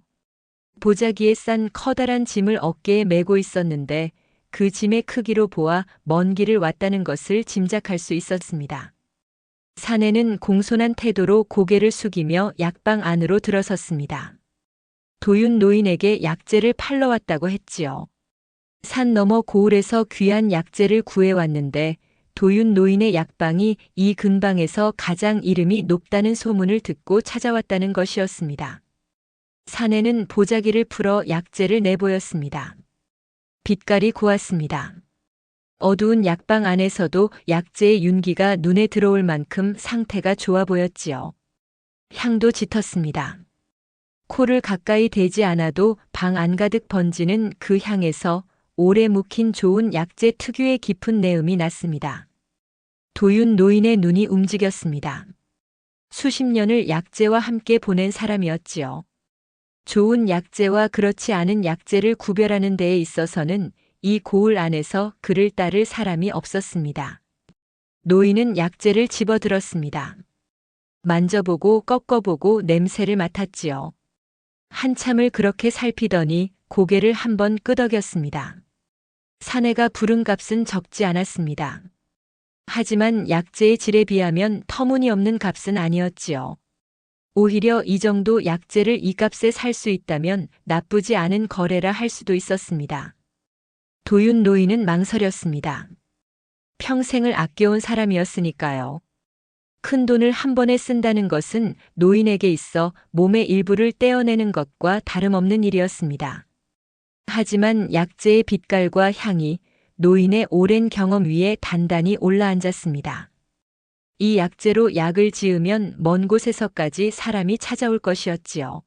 보자기에 싼 커다란 짐을 어깨에 메고 있었는데 그 짐의 크기로 보아 먼 길을 왔다는 것을 짐작할 수 있었습니다. 사내는 공손한 태도로 고개를 숙이며 약방 안으로 들어섰습니다. 도윤 노인에게 약재를 팔러 왔다고 했지요. 산 너머 고을에서 귀한 약재를 구해왔는데 도윤 노인의 약방이 이 근방에서 가장 이름이 높다는 소문을 듣고 찾아왔다는 것이었습니다. 사내는 보자기를 풀어 약재를 내보였습니다. 빛깔이 고왔습니다. 어두운 약방 안에서도 약재의 윤기가 눈에 들어올 만큼 상태가 좋아 보였지요. 향도 짙었습니다. 코를 가까이 대지 않아도 방 안가득 번지는 그 향에서 오래 묵힌 좋은 약재 특유의 깊은 내음이 났습니다. 도윤 노인의 눈이 움직였습니다. 수십 년을 약재와 함께 보낸 사람이었지요. 좋은 약재와 그렇지 않은 약재를 구별하는 데에 있어서는 이 고을 안에서 그를 따를 사람이 없었습니다. 노인은 약재를 집어들었습니다. 만져보고 꺾어보고 냄새를 맡았지요. 한참을 그렇게 살피더니 고개를 한번 끄덕였습니다. 사내가 부른 값은 적지 않았습니다. 하지만 약재의 질에 비하면 터무니없는 값은 아니었지요. 오히려 이 정도 약재를 이 값에 살 수 있다면 나쁘지 않은 거래라 할 수도 있었습니다. 도윤 노인은 망설였습니다. 평생을 아껴온 사람이었으니까요. 큰 돈을 한 번에 쓴다는 것은 노인에게 있어 몸의 일부를 떼어내는 것과 다름없는 일이었습니다. 하지만 약재의 빛깔과 향이 노인의 오랜 경험 위에 단단히 올라앉았습니다. 이 약재로 약을 지으면 먼 곳에서까지 사람이 찾아올 것이었지요.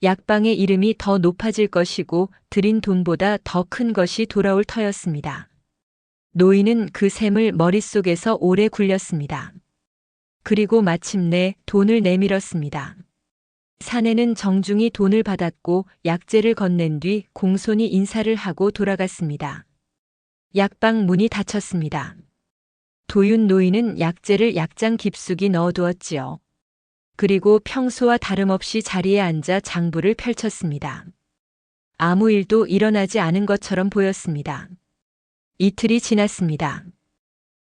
약방의 이름이 더 높아질 것이고 들인 돈보다 더 큰 것이 돌아올 터였습니다. 노인은 그 셈을 머릿속에서 오래 굴렸습니다. 그리고 마침내 돈을 내밀었습니다. 사내는 정중히 돈을 받았고 약재를 건넨 뒤 공손히 인사를 하고 돌아갔습니다. 약방 문이 닫혔습니다. 도윤 노인은 약재를 약장 깊숙이 넣어두었지요. 그리고 평소와 다름없이 자리에 앉아 장부를 펼쳤습니다. 아무 일도 일어나지 않은 것처럼 보였습니다. 이틀이 지났습니다.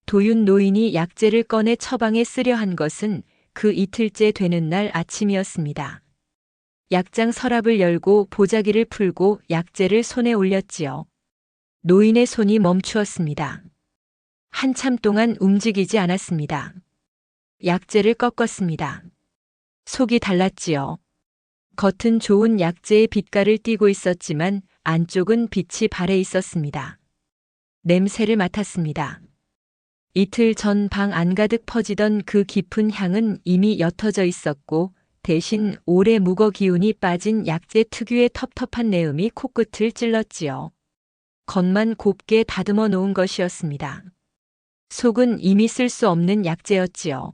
도윤 노인이 약재를 꺼내 처방에 쓰려 한 것은 그 이틀째 되는 날 아침이었습니다. 약장 서랍을 열고 보자기를 풀고 약재를 손에 올렸지요. 노인의 손이 멈추었습니다. 한참 동안 움직이지 않았습니다. 약재를 꺾었습니다. 속이 달랐지요. 겉은 좋은 약재의 빛깔을 띠고 있었지만 안쪽은 빛이 발해 있었습니다. 냄새를 맡았습니다. 이틀 전 방 안가득 퍼지던 그 깊은 향은 이미 옅어져 있었고 대신 오래 묵어 기운이 빠진 약재 특유의 텁텁한 내음이 코끝을 찔렀지요. 겉만 곱게 다듬어 놓은 것이었습니다. 속은 이미 쓸 수 없는 약재였지요.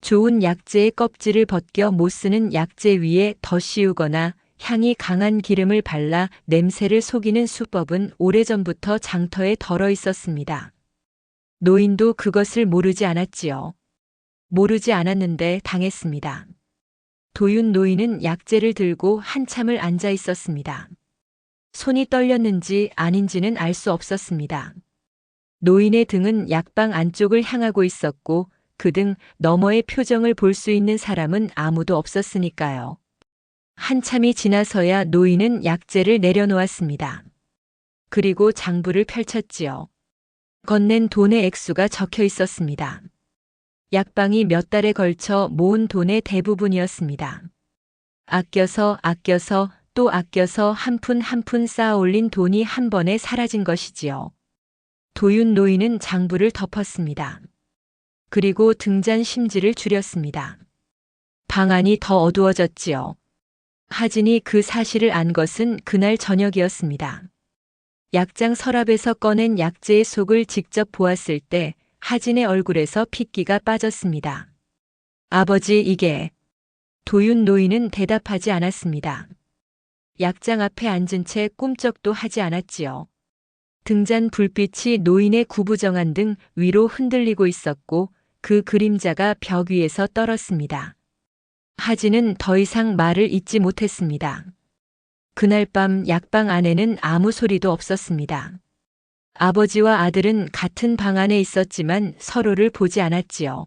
좋은 약재의 껍질을 벗겨 못 쓰는 약재 위에 더 씌우거나 향이 강한 기름을 발라 냄새를 속이는 수법은 오래전부터 장터에 덜어 있었습니다. 노인도 그것을 모르지 않았지요. 모르지 않았는데 당했습니다. 도윤 노인은 약재를 들고 한참을 앉아 있었습니다. 손이 떨렸는지 아닌지는 알 수 없었습니다. 노인의 등은 약방 안쪽을 향하고 있었고 그 등 너머의 표정을 볼 수 있는 사람은 아무도 없었으니까요. 한참이 지나서야 노인은 약재를 내려놓았습니다. 그리고 장부를 펼쳤지요. 건넨 돈의 액수가 적혀 있었습니다. 약방이 몇 달에 걸쳐 모은 돈의 대부분이었습니다. 아껴서 또 아껴서 한 푼 한 푼 쌓아 올린 돈이 한 번에 사라진 것이지요. 도윤 노인은 장부를 덮었습니다. 그리고 등잔 심지를 줄였습니다. 방 안이 더 어두워졌지요. 하진이 그 사실을 안 것은 그날 저녁이었습니다. 약장 서랍에서 꺼낸 약재의 속을 직접 보았을 때 하진의 얼굴에서 핏기가 빠졌습니다. 아버지, 이게... 도윤 노인은 대답하지 않았습니다. 약장 앞에 앉은 채 꿈쩍도 하지 않았지요. 등잔 불빛이 노인의 구부정한 등 위로 흔들리고 있었고 그 그림자가 벽 위에서 떨었습니다. 하진은 더 이상 말을 잇지 못했습니다. 그날 밤 약방 안에는 아무 소리도 없었습니다. 아버지와 아들은 같은 방 안에 있었지만 서로를 보지 않았지요.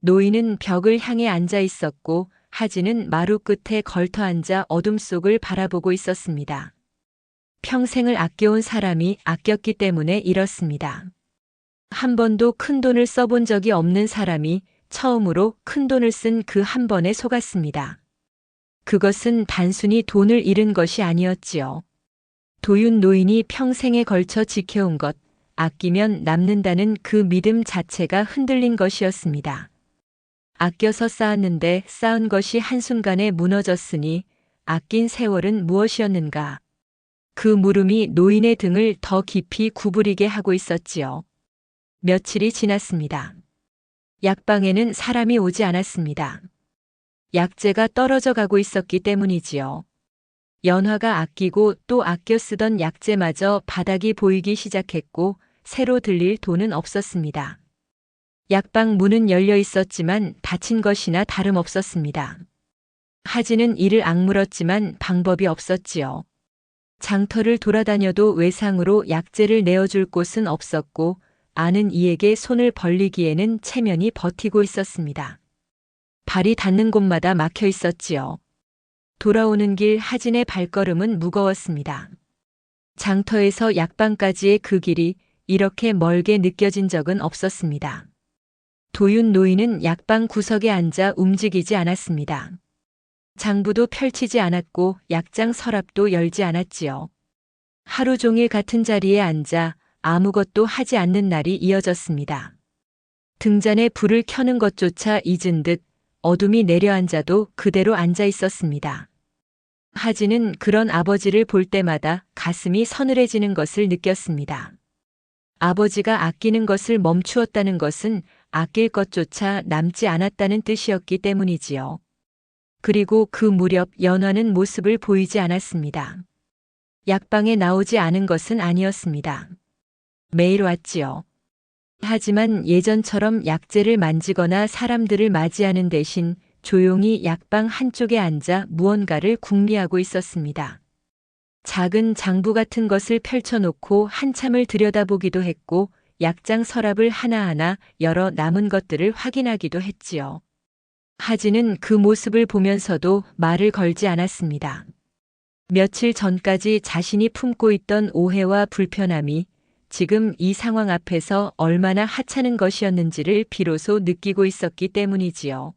노인은 벽을 향해 앉아 있었고 하진은 마루 끝에 걸터 앉아 어둠 속을 바라보고 있었습니다. 평생을 아껴온 사람이 아꼈기 때문에 이렇습니다. 한 번도 큰 돈을 써본 적이 없는 사람이 처음으로 큰 돈을 쓴 그 한 번에 속았습니다. 그것은 단순히 돈을 잃은 것이 아니었지요. 도윤 노인이 평생에 걸쳐 지켜온 것, 아끼면 남는다는 그 믿음 자체가 흔들린 것이었습니다. 아껴서 쌓았는데 쌓은 것이 한순간에 무너졌으니 아낀 세월은 무엇이었는가? 그 물음이 노인의 등을 더 깊이 구부리게 하고 있었지요. 며칠이 지났습니다. 약방에는 사람이 오지 않았습니다. 약재가 떨어져 가고 있었기 때문이지요. 연화가 아끼고 또 아껴 쓰던 약재마저 바닥이 보이기 시작했고 새로 들릴 돈은 없었습니다. 약방 문은 열려 있었지만 닫힌 것이나 다름없었습니다. 하진은 이를 악물었지만 방법이 없었지요. 장터를 돌아다녀도 외상으로 약재를 내어줄 곳은 없었고 아는 이에게 손을 벌리기에는 체면이 버티고 있었습니다. 발이 닿는 곳마다 막혀 있었지요. 돌아오는 길 하진의 발걸음은 무거웠습니다. 장터에서 약방까지의 그 길이 이렇게 멀게 느껴진 적은 없었습니다. 도윤 노인은 약방 구석에 앉아 움직이지 않았습니다. 장부도 펼치지 않았고 약장 서랍도 열지 않았지요. 하루 종일 같은 자리에 앉아 아무것도 하지 않는 날이 이어졌습니다. 등잔에 불을 켜는 것조차 잊은 듯 어둠이 내려앉아도 그대로 앉아 있었습니다. 하진은 그런 아버지를 볼 때마다 가슴이 서늘해지는 것을 느꼈습니다. 아버지가 아끼는 것을 멈추었다는 것은 아낄 것조차 남지 않았다는 뜻이었기 때문이지요. 그리고 그 무렵 연화는 모습을 보이지 않았습니다. 약방에 나오지 않은 것은 아니었습니다. 매일 왔지요. 하지만 예전처럼 약재를 만지거나 사람들을 맞이하는 대신 조용히 약방 한쪽에 앉아 무언가를 궁리하고 있었습니다. 작은 장부 같은 것을 펼쳐놓고 한참을 들여다보기도 했고 약장 서랍을 하나하나 열어 남은 것들을 확인하기도 했지요. 하진은 그 모습을 보면서도 말을 걸지 않았습니다. 며칠 전까지 자신이 품고 있던 오해와 불편함이 지금 이 상황 앞에서 얼마나 하찮은 것이었는지를 비로소 느끼고 있었기 때문이지요.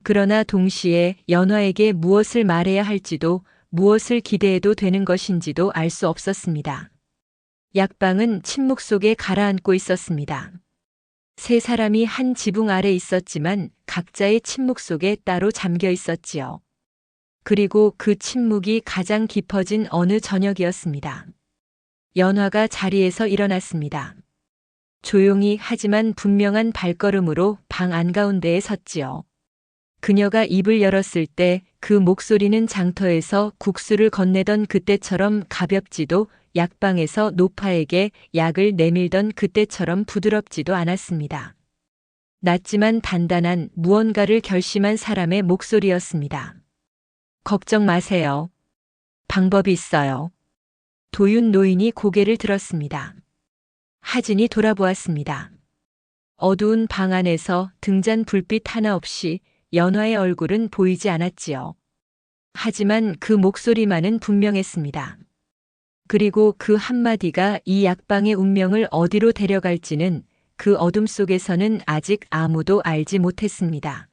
그러나 동시에 연화에게 무엇을 말해야 할지도 무엇을 기대해도 되는 것인지도 알 수 없었습니다. 약방은 침묵 속에 가라앉고 있었습니다. 세 사람이 한 지붕 아래 있었지만 각자의 침묵 속에 따로 잠겨 있었지요. 그리고 그 침묵이 가장 깊어진 어느 저녁이었습니다. 연화가 자리에서 일어났습니다. 조용히 하지만 분명한 발걸음으로 방 안가운데에 섰지요. 그녀가 입을 열었을 때 그 목소리는 장터에서 국수를 건네던 그때처럼 가볍지도 약방에서 노파에게 약을 내밀던 그때처럼 부드럽지도 않았습니다. 낮지만 단단한 무언가를 결심한 사람의 목소리였습니다. 걱정 마세요. 방법이 있어요. 도윤 노인이 고개를 들었습니다. 하진이 돌아보았습니다. 어두운 방 안에서 등잔 불빛 하나 없이 연화의 얼굴은 보이지 않았지요. 하지만 그 목소리만은 분명했습니다. 그리고 그 한마디가 이 약방의 운명을 어디로 데려갈지는 그 어둠 속에서는 아직 아무도 알지 못했습니다.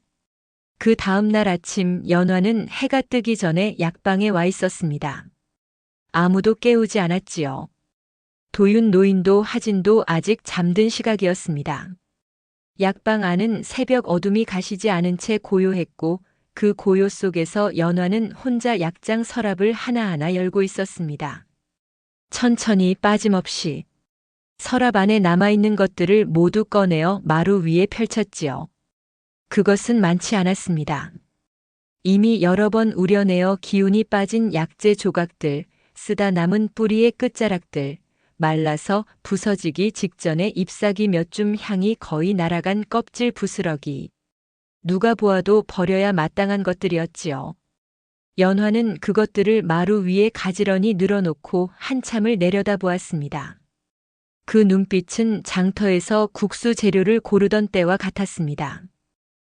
그 다음 날 아침 연화는 해가 뜨기 전에 약방에 와 있었습니다. 아무도 깨우지 않았지요. 도윤 노인도 하진도 아직 잠든 시각이었습니다. 약방 안은 새벽 어둠이 가시지 않은 채 고요했고 그 고요 속에서 연화는 혼자 약장 서랍을 하나하나 열고 있었습니다. 천천히 빠짐없이 서랍 안에 남아있는 것들을 모두 꺼내어 마루 위에 펼쳤지요. 그것은 많지 않았습니다. 이미 여러 번 우려내어 기운이 빠진 약재 조각들, 쓰다 남은 뿌리의 끝자락들, 말라서 부서지기 직전에 잎사귀 몇 줌 향이 거의 날아간 껍질 부스러기. 누가 보아도 버려야 마땅한 것들이었지요. 연화는 그것들을 마루 위에 가지런히 늘어놓고 한참을 내려다보았습니다. 그 눈빛은 장터에서 국수 재료를 고르던 때와 같았습니다.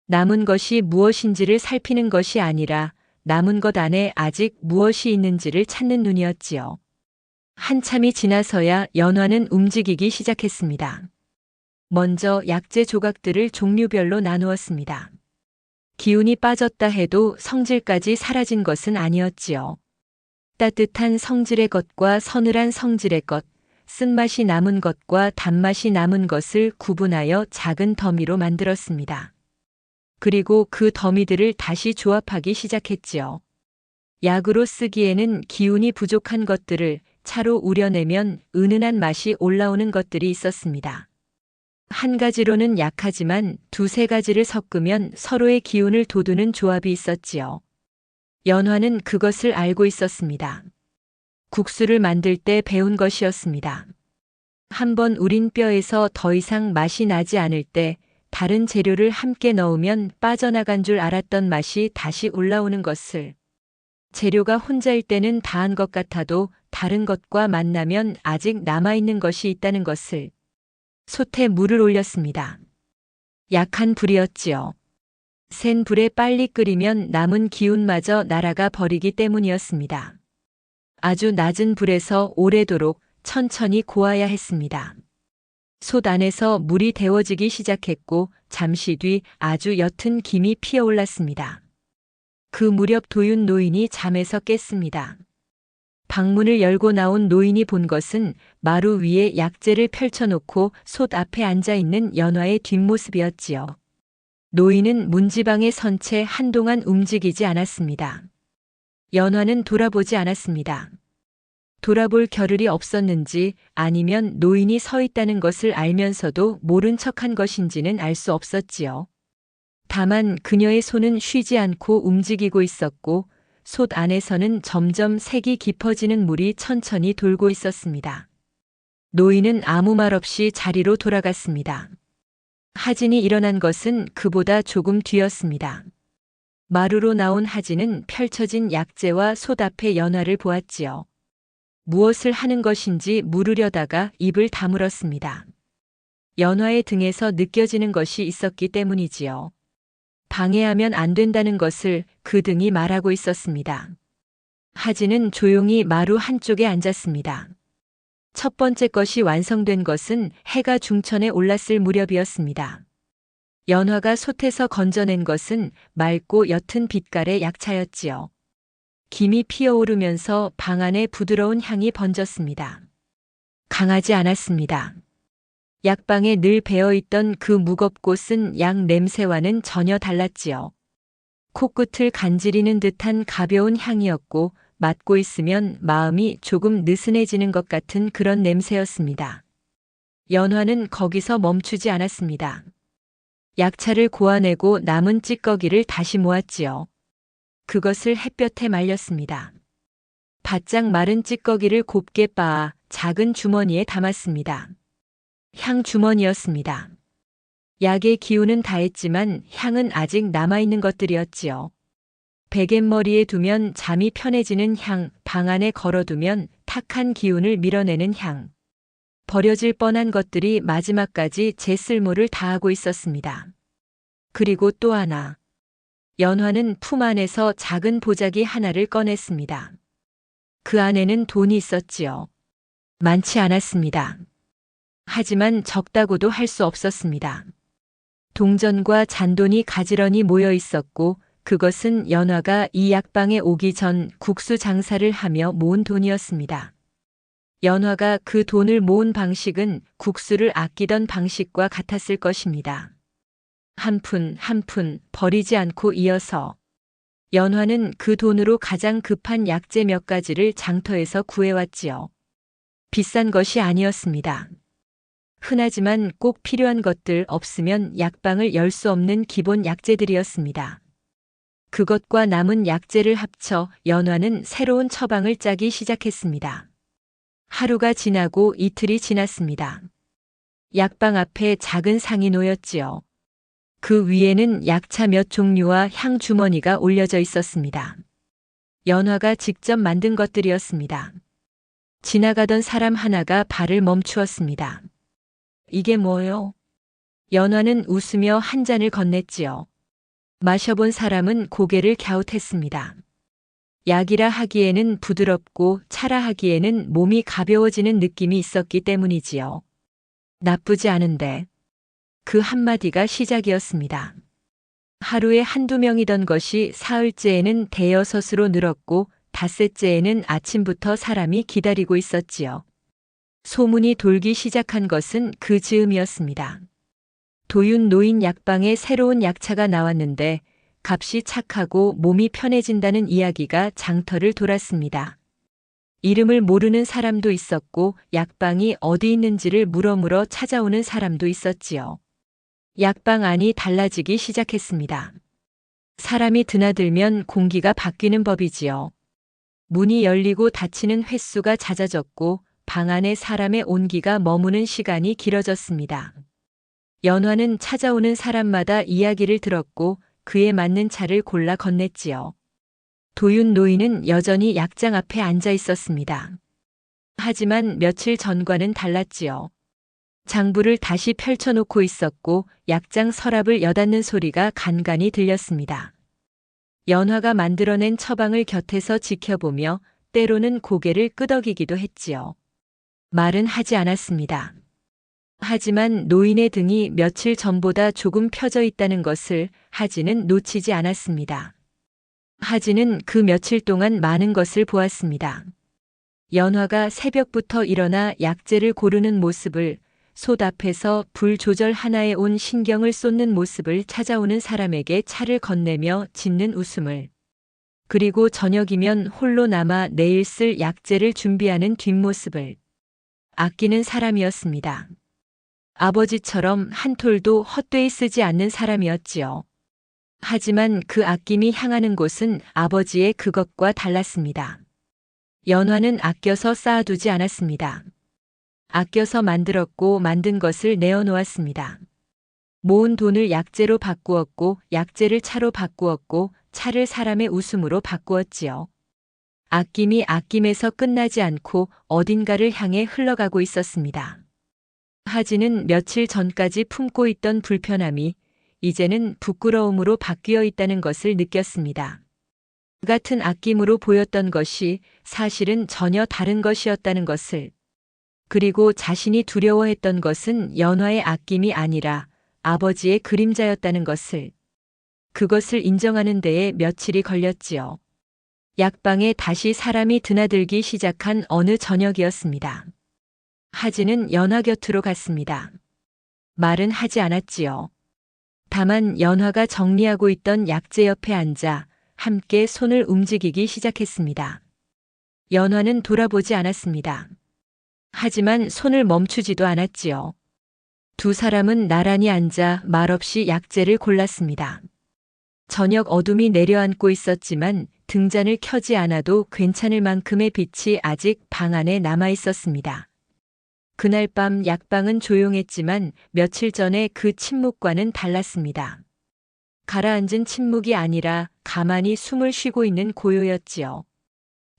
남은 것이 무엇인지를 살피는 것이 아니라 남은 것 안에 아직 무엇이 있는지를 찾는 눈이었지요. 한참이 지나서야 연화는 움직이기 시작했습니다. 먼저 약재 조각들을 종류별로 나누었습니다. 기운이 빠졌다 해도 성질까지 사라진 것은 아니었지요. 따뜻한 성질의 것과 서늘한 성질의 것, 쓴맛이 남은 것과 단맛이 남은 것을 구분하여 작은 더미로 만들었습니다. 그리고 그 더미들을 다시 조합하기 시작했지요. 약으로 쓰기에는 기운이 부족한 것들을 차로 우려내면 은은한 맛이 올라오는 것들이 있었습니다. 한 가지로는 약하지만 두세 가지를 섞으면 서로의 기운을 돋우는 조합이 있었지요. 연화는 그것을 알고 있었습니다. 국수를 만들 때 배운 것이었습니다. 한번 우린 뼈에서 더 이상 맛이 나지 않을 때 다른 재료를 함께 넣으면 빠져나간 줄 알았던 맛이 다시 올라오는 것을. 재료가 혼자일 때는 다한 것 같아도 다른 것과 만나면 아직 남아있는 것이 있다는 것을. 솥에 물을 올렸습니다. 약한 불이었지요. 센 불에 빨리 끓이면 남은 기운마저 날아가 버리기 때문이었습니다. 아주 낮은 불에서 오래도록 천천히 고아야 했습니다. 솥 안에서 물이 데워지기 시작했고 잠시 뒤 아주 옅은 김이 피어올랐습니다. 그 무렵 도윤 노인이 잠에서 깼습니다. 방문을 열고 나온 노인이 본 것은 마루 위에 약재를 펼쳐놓고 솥 앞에 앉아있는 연화의 뒷모습이었지요. 노인은 문지방에 선 채 한동안 움직이지 않았습니다. 연화는 돌아보지 않았습니다. 돌아볼 겨를이 없었는지 아니면 노인이 서 있다는 것을 알면서도 모른 척한 것인지는 알 수 없었지요. 다만 그녀의 손은 쉬지 않고 움직이고 있었고 솥 안에서는 점점 색이 깊어지는 물이 천천히 돌고 있었습니다. 노인은 아무 말 없이 자리로 돌아갔습니다. 하진이 일어난 것은 그보다 조금 뒤였습니다. 마루로 나온 하진은 펼쳐진 약재와 솥 앞에 연화를 보았지요. 무엇을 하는 것인지 물으려다가 입을 다물었습니다. 연화의 등에서 느껴지는 것이 있었기 때문이지요. 방해하면 안 된다는 것을 그 등이 말하고 있었습니다. 하진은 조용히 마루 한쪽에 앉았습니다. 첫 번째 것이 완성된 것은 해가 중천에 올랐을 무렵이었습니다. 연화가 솥에서 건져낸 것은 맑고 옅은 빛깔의 약차였지요. 김이 피어오르면서 방 안에 부드러운 향이 번졌습니다. 강하지 않았습니다. 약방에 늘 배어있던 그 무겁고 쓴 약 냄새와는 전혀 달랐지요. 코끝을 간지리는 듯한 가벼운 향이었고 맡고 있으면 마음이 조금 느슨해지는 것 같은 그런 냄새였습니다. 연화는 거기서 멈추지 않았습니다. 약차를 고아내고 남은 찌꺼기를 다시 모았지요. 그것을 햇볕에 말렸습니다. 바짝 마른 찌꺼기를 곱게 빻아 작은 주머니에 담았습니다. 향 주머니였습니다. 약의 기운은 다했지만 향은 아직 남아있는 것들이었지요. 베갯머리에 두면 잠이 편해지는 향, 방 안에 걸어두면 탁한 기운을 밀어내는 향. 버려질 뻔한 것들이 마지막까지 제 쓸모를 다하고 있었습니다. 그리고 또 하나. 연화는 품 안에서 작은 보자기 하나를 꺼냈습니다. 그 안에는 돈이 있었지요. 많지 않았습니다. 하지만 적다고도 할 수 없었습니다. 동전과 잔돈이 가지런히 모여 있었고 그것은 연화가 이 약방에 오기 전 국수 장사를 하며 모은 돈이었습니다. 연화가 그 돈을 모은 방식은 국수를 아끼던 방식과 같았을 것입니다. 한 푼 한 푼 버리지 않고 이어서 연화는 그 돈으로 가장 급한 약재 몇 가지를 장터에서 구해왔지요. 비싼 것이 아니었습니다. 흔하지만 꼭 필요한 것들 없으면 약방을 열 수 없는 기본 약재들이었습니다. 그것과 남은 약재를 합쳐 연화는 새로운 처방을 짜기 시작했습니다. 하루가 지나고 이틀이 지났습니다. 약방 앞에 작은 상이 놓였지요. 그 위에는 약차 몇 종류와 향 주머니가 올려져 있었습니다. 연화가 직접 만든 것들이었습니다. 지나가던 사람 하나가 발을 멈추었습니다. 이게 뭐요? 연화는 웃으며 한 잔을 건넸지요. 마셔본 사람은 고개를 갸웃했습니다. 약이라 하기에는 부드럽고 차라 하기에는 몸이 가벼워지는 느낌이 있었기 때문이지요. 나쁘지 않은데. 그 한마디가 시작이었습니다. 하루에 한두 명이던 것이 사흘째에는 대여섯으로 늘었고 닷새째에는 아침부터 사람이 기다리고 있었지요. 소문이 돌기 시작한 것은 그 즈음이었습니다. 도윤 노인 약방에 새로운 약차가 나왔는데 값이 착하고 몸이 편해진다는 이야기가 장터를 돌았습니다. 이름을 모르는 사람도 있었고 약방이 어디 있는지를 물어물어 찾아오는 사람도 있었지요. 약방 안이 달라지기 시작했습니다. 사람이 드나들면 공기가 바뀌는 법이지요. 문이 열리고 닫히는 횟수가 잦아졌고 방 안에 사람의 온기가 머무는 시간이 길어졌습니다. 연화는 찾아오는 사람마다 이야기를 들었고 그에 맞는 차를 골라 건넸지요. 도윤 노인은 여전히 약장 앞에 앉아 있었습니다. 하지만 며칠 전과는 달랐지요. 장부를 다시 펼쳐놓고 있었고 약장 서랍을 여닫는 소리가 간간히 들렸습니다. 연화가 만들어낸 처방을 곁에서 지켜보며 때로는 고개를 끄덕이기도 했지요. 말은 하지 않았습니다. 하지만 노인의 등이 며칠 전보다 조금 펴져 있다는 것을 하진은 놓치지 않았습니다. 하진은 그 며칠 동안 많은 것을 보았습니다. 연화가 새벽부터 일어나 약재를 고르는 모습을, 솥 앞에서 불 조절 하나에 온 신경을 쏟는 모습을 찾아오는 사람에게 차를 건네며 짓는 웃음을, 그리고 저녁이면 홀로 남아 내일 쓸 약재를 준비하는 뒷모습을 아끼는 사람이었습니다. 아버지처럼 한 톨도 헛되이 쓰지 않는 사람이었지요. 하지만 그 아낌이 향하는 곳은 아버지의 그것과 달랐습니다. 연화는 아껴서 쌓아두지 않았습니다. 아껴서 만들었고 만든 것을 내어놓았습니다. 모은 돈을 약재로 바꾸었고 약재를 차로 바꾸었고 차를 사람의 웃음으로 바꾸었지요. 아낌이 아낌에서 끝나지 않고 어딘가를 향해 흘러가고 있었습니다. 하지는 며칠 전까지 품고 있던 불편함이 이제는 부끄러움으로 바뀌어 있다는 것을 느꼈습니다. 같은 아낌으로 보였던 것이 사실은 전혀 다른 것이었다는 것을, 그리고 자신이 두려워했던 것은 연화의 아낌이 아니라 아버지의 그림자였다는 것을, 그것을 인정하는 데에 며칠이 걸렸지요. 약방에 다시 사람이 드나들기 시작한 어느 저녁이었습니다. 하지는 연화 곁으로 갔습니다. 말은 하지 않았지요. 다만 연화가 정리하고 있던 약재 옆에 앉아 함께 손을 움직이기 시작했습니다. 연화는 돌아보지 않았습니다. 하지만 손을 멈추지도 않았지요. 두 사람은 나란히 앉아 말없이 약재를 골랐습니다. 저녁 어둠이 내려앉고 있었지만 등잔을 켜지 않아도 괜찮을 만큼의 빛이 아직 방 안에 남아 있었습니다. 그날 밤 약방은 조용했지만 며칠 전에 그 침묵과는 달랐습니다. 가라앉은 침묵이 아니라 가만히 숨을 쉬고 있는 고요였지요.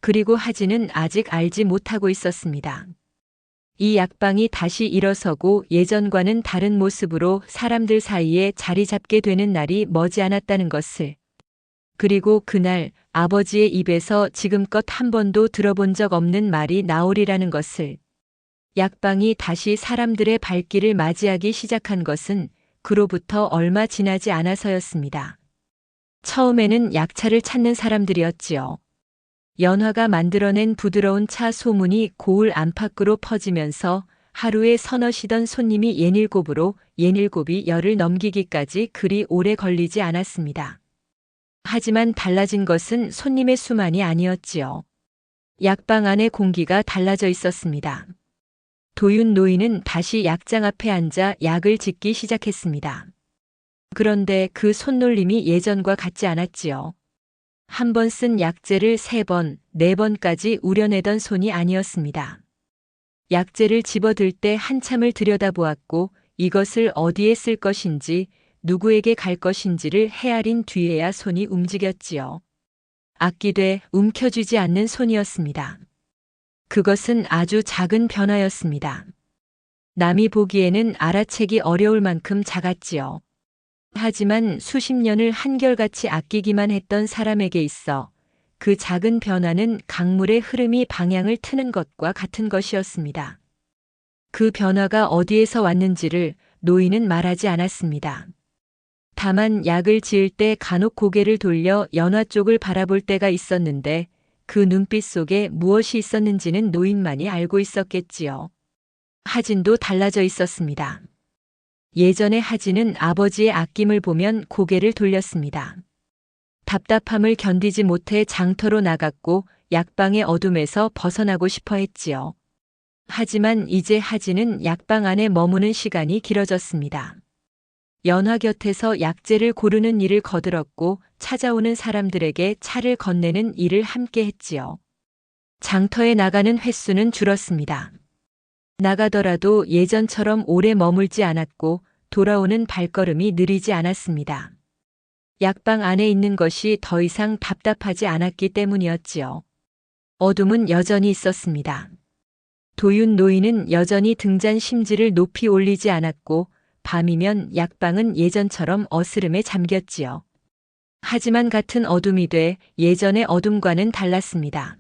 그리고 하지는 아직 알지 못하고 있었습니다. 이 약방이 다시 일어서고 예전과는 다른 모습으로 사람들 사이에 자리 잡게 되는 날이 머지않았다는 것을, 그리고 그날 아버지의 입에서 지금껏 한 번도 들어본 적 없는 말이 나오리라는 것을, 약방이 다시 사람들의 발길을 맞이하기 시작한 것은 그로부터 얼마 지나지 않아서였습니다. 처음에는 약차를 찾는 사람들이었지요. 연화가 만들어낸 부드러운 차 소문이 고을 안팎으로 퍼지면서 하루에 서너 시던 손님이 예닐곱으로 예닐곱이 열을 넘기기까지 그리 오래 걸리지 않았습니다. 하지만 달라진 것은 손님의 수만이 아니었지요. 약방 안의 공기가 달라져 있었습니다. 도윤 노인은 다시 약장 앞에 앉아 약을 짓기 시작했습니다. 그런데 그 손놀림이 예전과 같지 않았지요. 한 번 쓴 약재를 3번, 4번까지 우려내던 손이 아니었습니다. 약재를 집어들 때 한참을 들여다보았고 이것을 어디에 쓸 것인지, 누구에게 갈 것인지를 헤아린 뒤에야 손이 움직였지요. 아끼되 움켜쥐지 않는 손이었습니다. 그것은 아주 작은 변화였습니다. 남이 보기에는 알아채기 어려울 만큼 작았지요. 하지만 수십 년을 한결같이 아끼기만 했던 사람에게 있어 그 작은 변화는 강물의 흐름이 방향을 트는 것과 같은 것이었습니다. 그 변화가 어디에서 왔는지를 노인은 말하지 않았습니다. 다만 약을 지을 때 간혹 고개를 돌려 연화 쪽을 바라볼 때가 있었는데 그 눈빛 속에 무엇이 있었는지는 노인만이 알고 있었겠지요. 하진도 달라져 있었습니다. 예전에 하진은 아버지의 아낌을 보면 고개를 돌렸습니다. 답답함을 견디지 못해 장터로 나갔고 약방의 어둠에서 벗어나고 싶어 했지요. 하지만 이제 하진은 약방 안에 머무는 시간이 길어졌습니다. 연화 곁에서 약재를 고르는 일을 거들었고 찾아오는 사람들에게 차를 건네는 일을 함께 했지요. 장터에 나가는 횟수는 줄었습니다. 나가더라도 예전처럼 오래 머물지 않았고 돌아오는 발걸음이 느리지 않았습니다. 약방 안에 있는 것이 더 이상 답답하지 않았기 때문이었지요. 어둠은 여전히 있었습니다. 도윤 노인은 여전히 등잔 심지를 높이 올리지 않았고 밤이면 약방은 예전처럼 어스름에 잠겼지요. 하지만 같은 어둠이 돼 예전의 어둠과는 달랐습니다.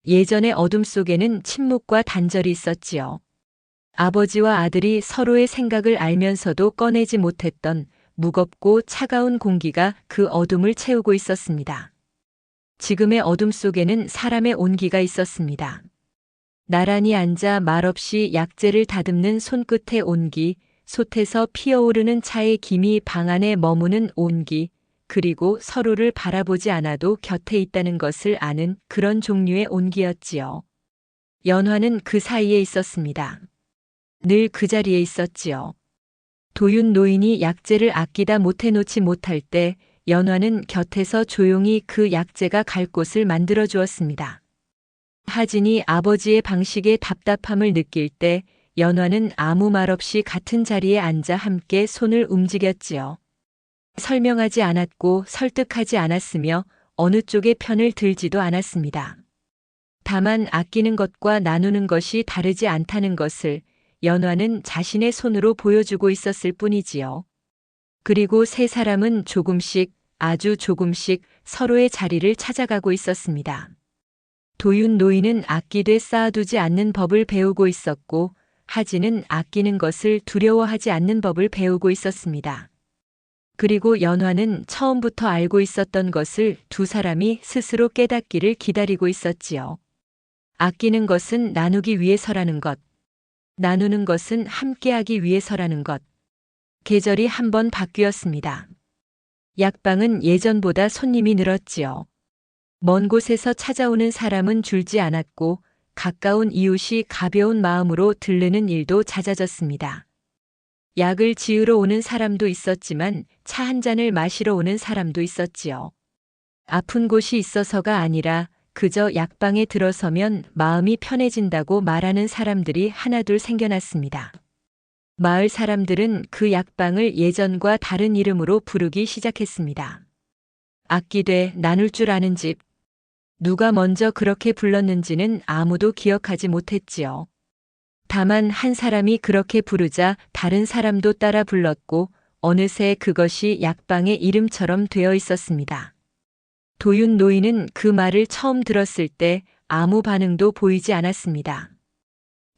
예전의 어둠 속에는 침묵과 단절이 있었지요. 아버지와 아들이 서로의 생각을 알면서도 꺼내지 못했던 무겁고 차가운 공기가 그 어둠을 채우고 있었습니다. 지금의 어둠 속에는 사람의 온기가 있었습니다. 나란히 앉아 말없이 약재를 다듬는 손끝의 온기, 솥에서 피어오르는 차의 김이 방 안에 머무는 온기, 그리고 서로를 바라보지 않아도 곁에 있다는 것을 아는 그런 종류의 온기였지요. 연화는 그 사이에 있었습니다. 늘 그 자리에 있었지요. 도윤 노인이 약재를 아끼다 못해 놓지 못할 때 연화는 곁에서 조용히 그 약재가 갈 곳을 만들어 주었습니다. 하진이 아버지의 방식에 답답함을 느낄 때 연화는 아무 말 없이 같은 자리에 앉아 함께 손을 움직였지요. 설명하지 않았고 설득하지 않았으며 어느 쪽의 편을 들지도 않았습니다. 다만 아끼는 것과 나누는 것이 다르지 않다는 것을 연화는 자신의 손으로 보여주고 있었을 뿐이지요. 그리고 세 사람은 조금씩, 아주 조금씩 서로의 자리를 찾아가고 있었습니다. 도윤 노인은 아끼되 쌓아두지 않는 법을 배우고 있었고, 하진은 아끼는 것을 두려워하지 않는 법을 배우고 있었습니다. 그리고 연화는 처음부터 알고 있었던 것을 두 사람이 스스로 깨닫기를 기다리고 있었지요. 아끼는 것은 나누기 위해서라는 것, 나누는 것은 함께하기 위해서라는 것. 계절이 한 번 바뀌었습니다. 약방은 예전보다 손님이 늘었지요. 먼 곳에서 찾아오는 사람은 줄지 않았고 가까운 이웃이 가벼운 마음으로 들르는 일도 잦아졌습니다. 약을 지으러 오는 사람도 있었지만 차 한 잔을 마시러 오는 사람도 있었지요. 아픈 곳이 있어서가 아니라 그저 약방에 들어서면 마음이 편해진다고 말하는 사람들이 하나둘 생겨났습니다. 마을 사람들은 그 약방을 예전과 다른 이름으로 부르기 시작했습니다. 아끼되 나눌 줄 아는 집. 누가 먼저 그렇게 불렀는지는 아무도 기억하지 못했지요. 다만 한 사람이 그렇게 부르자 다른 사람도 따라 불렀고 어느새 그것이 약방의 이름처럼 되어 있었습니다. 도윤 노인은 그 말을 처음 들었을 때 아무 반응도 보이지 않았습니다.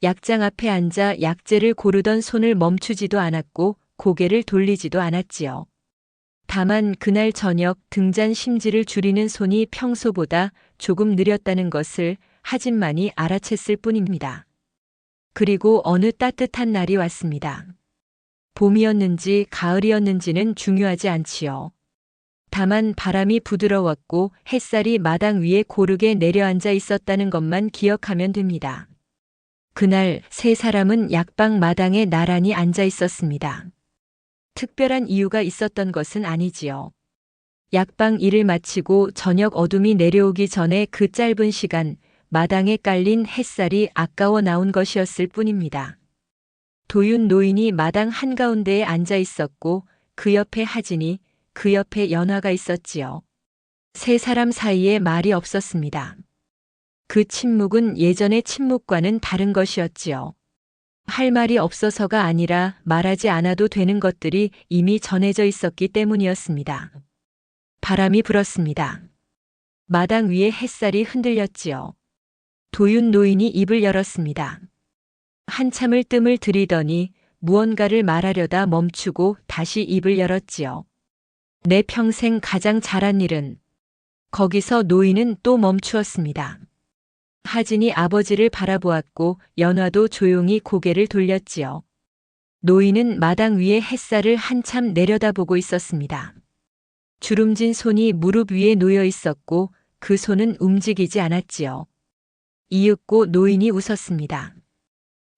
약장 앞에 앉아 약재를 고르던 손을 멈추지도 않았고 고개를 돌리지도 않았지요. 다만 그날 저녁 등잔 심지를 줄이는 손이 평소보다 조금 느렸다는 것을 하진만이 알아챘을 뿐입니다. 그리고 어느 따뜻한 날이 왔습니다. 봄이었는지 가을이었는지는 중요하지 않지요. 다만 바람이 부드러웠고 햇살이 마당 위에 고르게 내려앉아 있었다는 것만 기억하면 됩니다. 그날 세 사람은 약방 마당에 나란히 앉아 있었습니다. 특별한 이유가 있었던 것은 아니지요. 약방 일을 마치고 저녁 어둠이 내려오기 전에 그 짧은 시간 마당에 깔린 햇살이 아까워 나온 것이었을 뿐입니다. 도윤 노인이 마당 한가운데에 앉아 있었고 그 옆에 하진이, 그 옆에 연화가 있었지요. 세 사람 사이에 말이 없었습니다. 그 침묵은 예전의 침묵과는 다른 것이었지요. 할 말이 없어서가 아니라 말하지 않아도 되는 것들이 이미 전해져 있었기 때문이었습니다. 바람이 불었습니다. 마당 위에 햇살이 흔들렸지요. 도윤 노인이 입을 열었습니다. 한참을 뜸을 들이더니 무언가를 말하려다 멈추고 다시 입을 열었지요. 내 평생 가장 잘한 일은. 거기서 노인은 또 멈추었습니다. 하진이 아버지를 바라보았고 연화도 조용히 고개를 돌렸지요. 노인은 마당 위에 햇살을 한참 내려다보고 있었습니다. 주름진 손이 무릎 위에 놓여 있었고 그 손은 움직이지 않았지요. 이윽고 노인이 웃었습니다.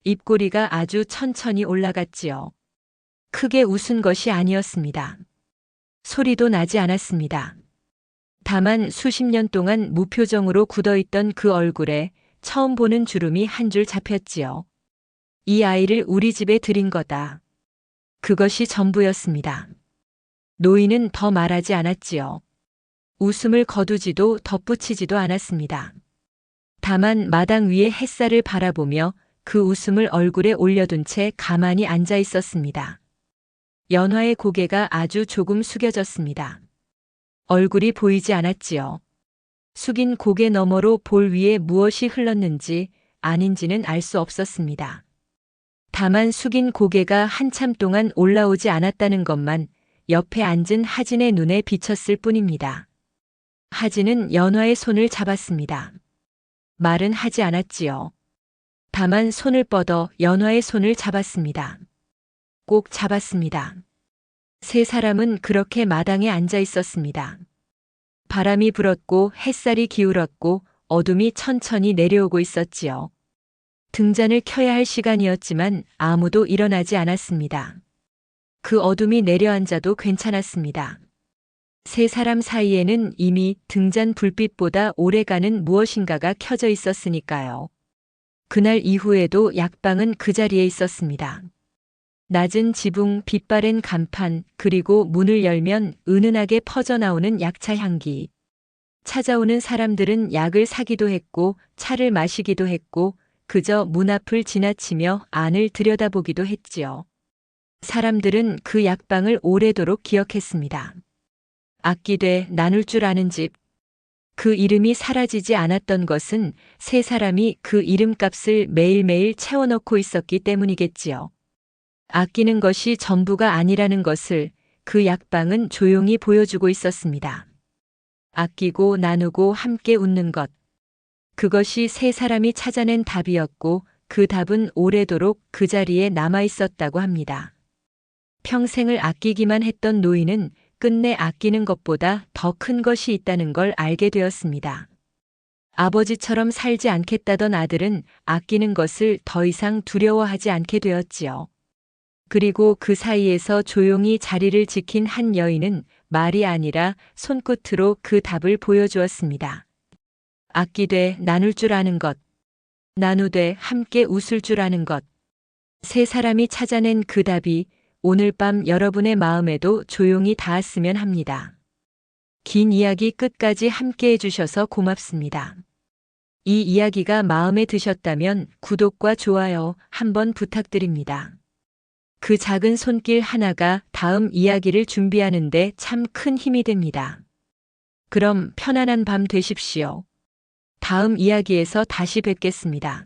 입꼬리가 아주 천천히 올라갔지요. 크게 웃은 것이 아니었습니다. 소리도 나지 않았습니다. 다만 수십 년 동안 무표정으로 굳어있던 그 얼굴에 처음 보는 주름이 한 줄 잡혔지요. 이 아이를 우리 집에 들인 거다. 그것이 전부였습니다. 노인은 더 말하지 않았지요. 웃음을 거두지도 덧붙이지도 않았습니다. 다만 마당 위에 햇살을 바라보며 그 웃음을 얼굴에 올려둔 채 가만히 앉아 있었습니다. 연화의 고개가 아주 조금 숙여졌습니다. 얼굴이 보이지 않았지요. 숙인 고개 너머로 볼 위에 무엇이 흘렀는지 아닌지는 알 수 없었습니다. 다만 숙인 고개가 한참 동안 올라오지 않았다는 것만 옆에 앉은 하진의 눈에 비쳤을 뿐입니다. 하진은 연화의 손을 잡았습니다. 말은 하지 않았지요. 다만 손을 뻗어 연화의 손을 잡았습니다. 꼭 잡았습니다. 세 사람은 그렇게 마당에 앉아 있었습니다. 바람이 불었고 햇살이 기울었고 어둠이 천천히 내려오고 있었지요. 등잔을 켜야 할 시간이었지만 아무도 일어나지 않았습니다. 그 어둠이 내려앉아도 괜찮았습니다. 세 사람 사이에는 이미 등잔 불빛보다 오래가는 무엇인가가 켜져 있었으니까요. 그날 이후에도 약방은 그 자리에 있었습니다. 낮은 지붕, 빛바랜 간판, 그리고 문을 열면 은은하게 퍼져나오는 약차 향기. 찾아오는 사람들은 약을 사기도 했고 차를 마시기도 했고 그저 문 앞을 지나치며 안을 들여다보기도 했지요. 사람들은 그 약방을 오래도록 기억했습니다. 아끼되 나눌 줄 아는 집. 그 이름이 사라지지 않았던 것은 세 사람이 그 이름값을 매일매일 채워넣고 있었기 때문이겠지요. 아끼는 것이 전부가 아니라는 것을 그 약방은 조용히 보여주고 있었습니다. 아끼고 나누고 함께 웃는 것. 그것이 세 사람이 찾아낸 답이었고 그 답은 오래도록 그 자리에 남아 있었다고 합니다. 평생을 아끼기만 했던 노인은 끝내 아끼는 것보다 더 큰 것이 있다는 걸 알게 되었습니다. 아버지처럼 살지 않겠다던 아들은 아끼는 것을 더 이상 두려워하지 않게 되었지요. 그리고 그 사이에서 조용히 자리를 지킨 한 여인은 말이 아니라 손끝으로 그 답을 보여주었습니다. 아끼되 나눌 줄 아는 것. 나누되 함께 웃을 줄 아는 것. 세 사람이 찾아낸 그 답이 오늘 밤 여러분의 마음에도 조용히 닿았으면 합니다. 긴 이야기 끝까지 함께 해주셔서 고맙습니다. 이 이야기가 마음에 드셨다면 구독과 좋아요 한번 부탁드립니다. 그 작은 손길 하나가 다음 이야기를 준비하는데 참 큰 힘이 됩니다. 그럼 편안한 밤 되십시오. 다음 이야기에서 다시 뵙겠습니다.